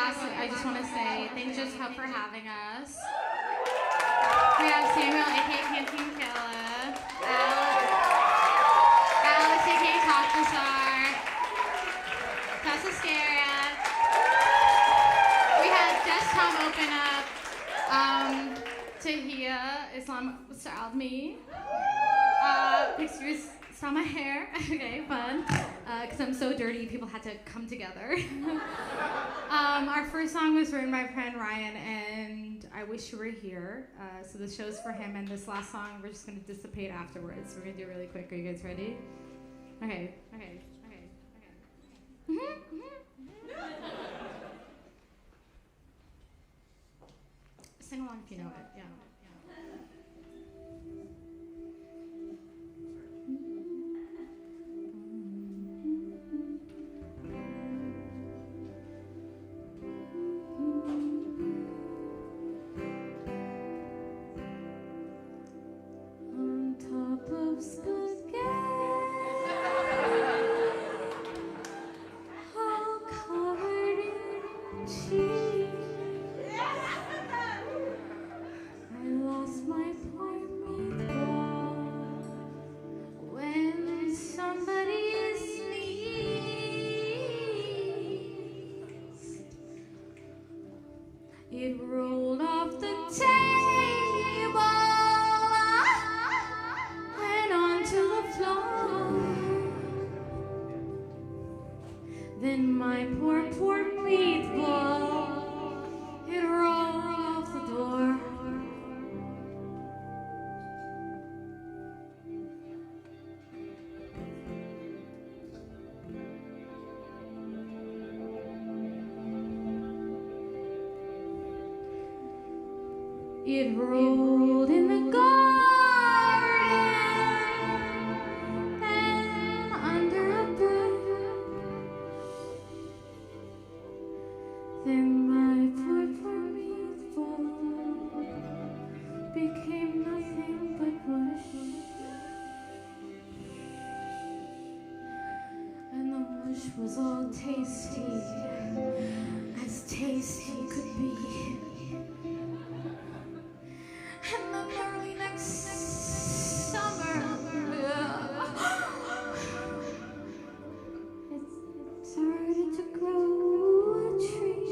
lastly, I just want to say thanks, Jes Tom, for having us. We have Samuel, aka Canteen Killa, Alex, aka Bazaar, Tessa Skara. We had Jes Tom open up. Tahia Islam styled me. Pictures saw my hair. Okay, fun. Because I'm so dirty, people had to come together. Our first song was written by my friend Ryan, and I wish you were here. So the show's for him, and this last song we're just gonna dissipate afterwards. We're gonna do it really quick. Are you guys ready? Okay. Sing along if you know it. Yeah. It rolled off the table and onto the floor. Then my poor meatball, it rolled off the door. It rolled in the garden and under a bush. Then my poor meatball became nothing but mush. And the mush was all tasty, as tasty could be. And then early next summer, it started to grow a tree.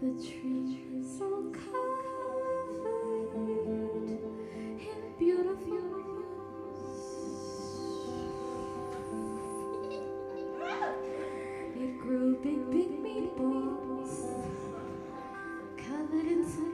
The tree is all covered in beautiful moss. It grew big meatballs covered in some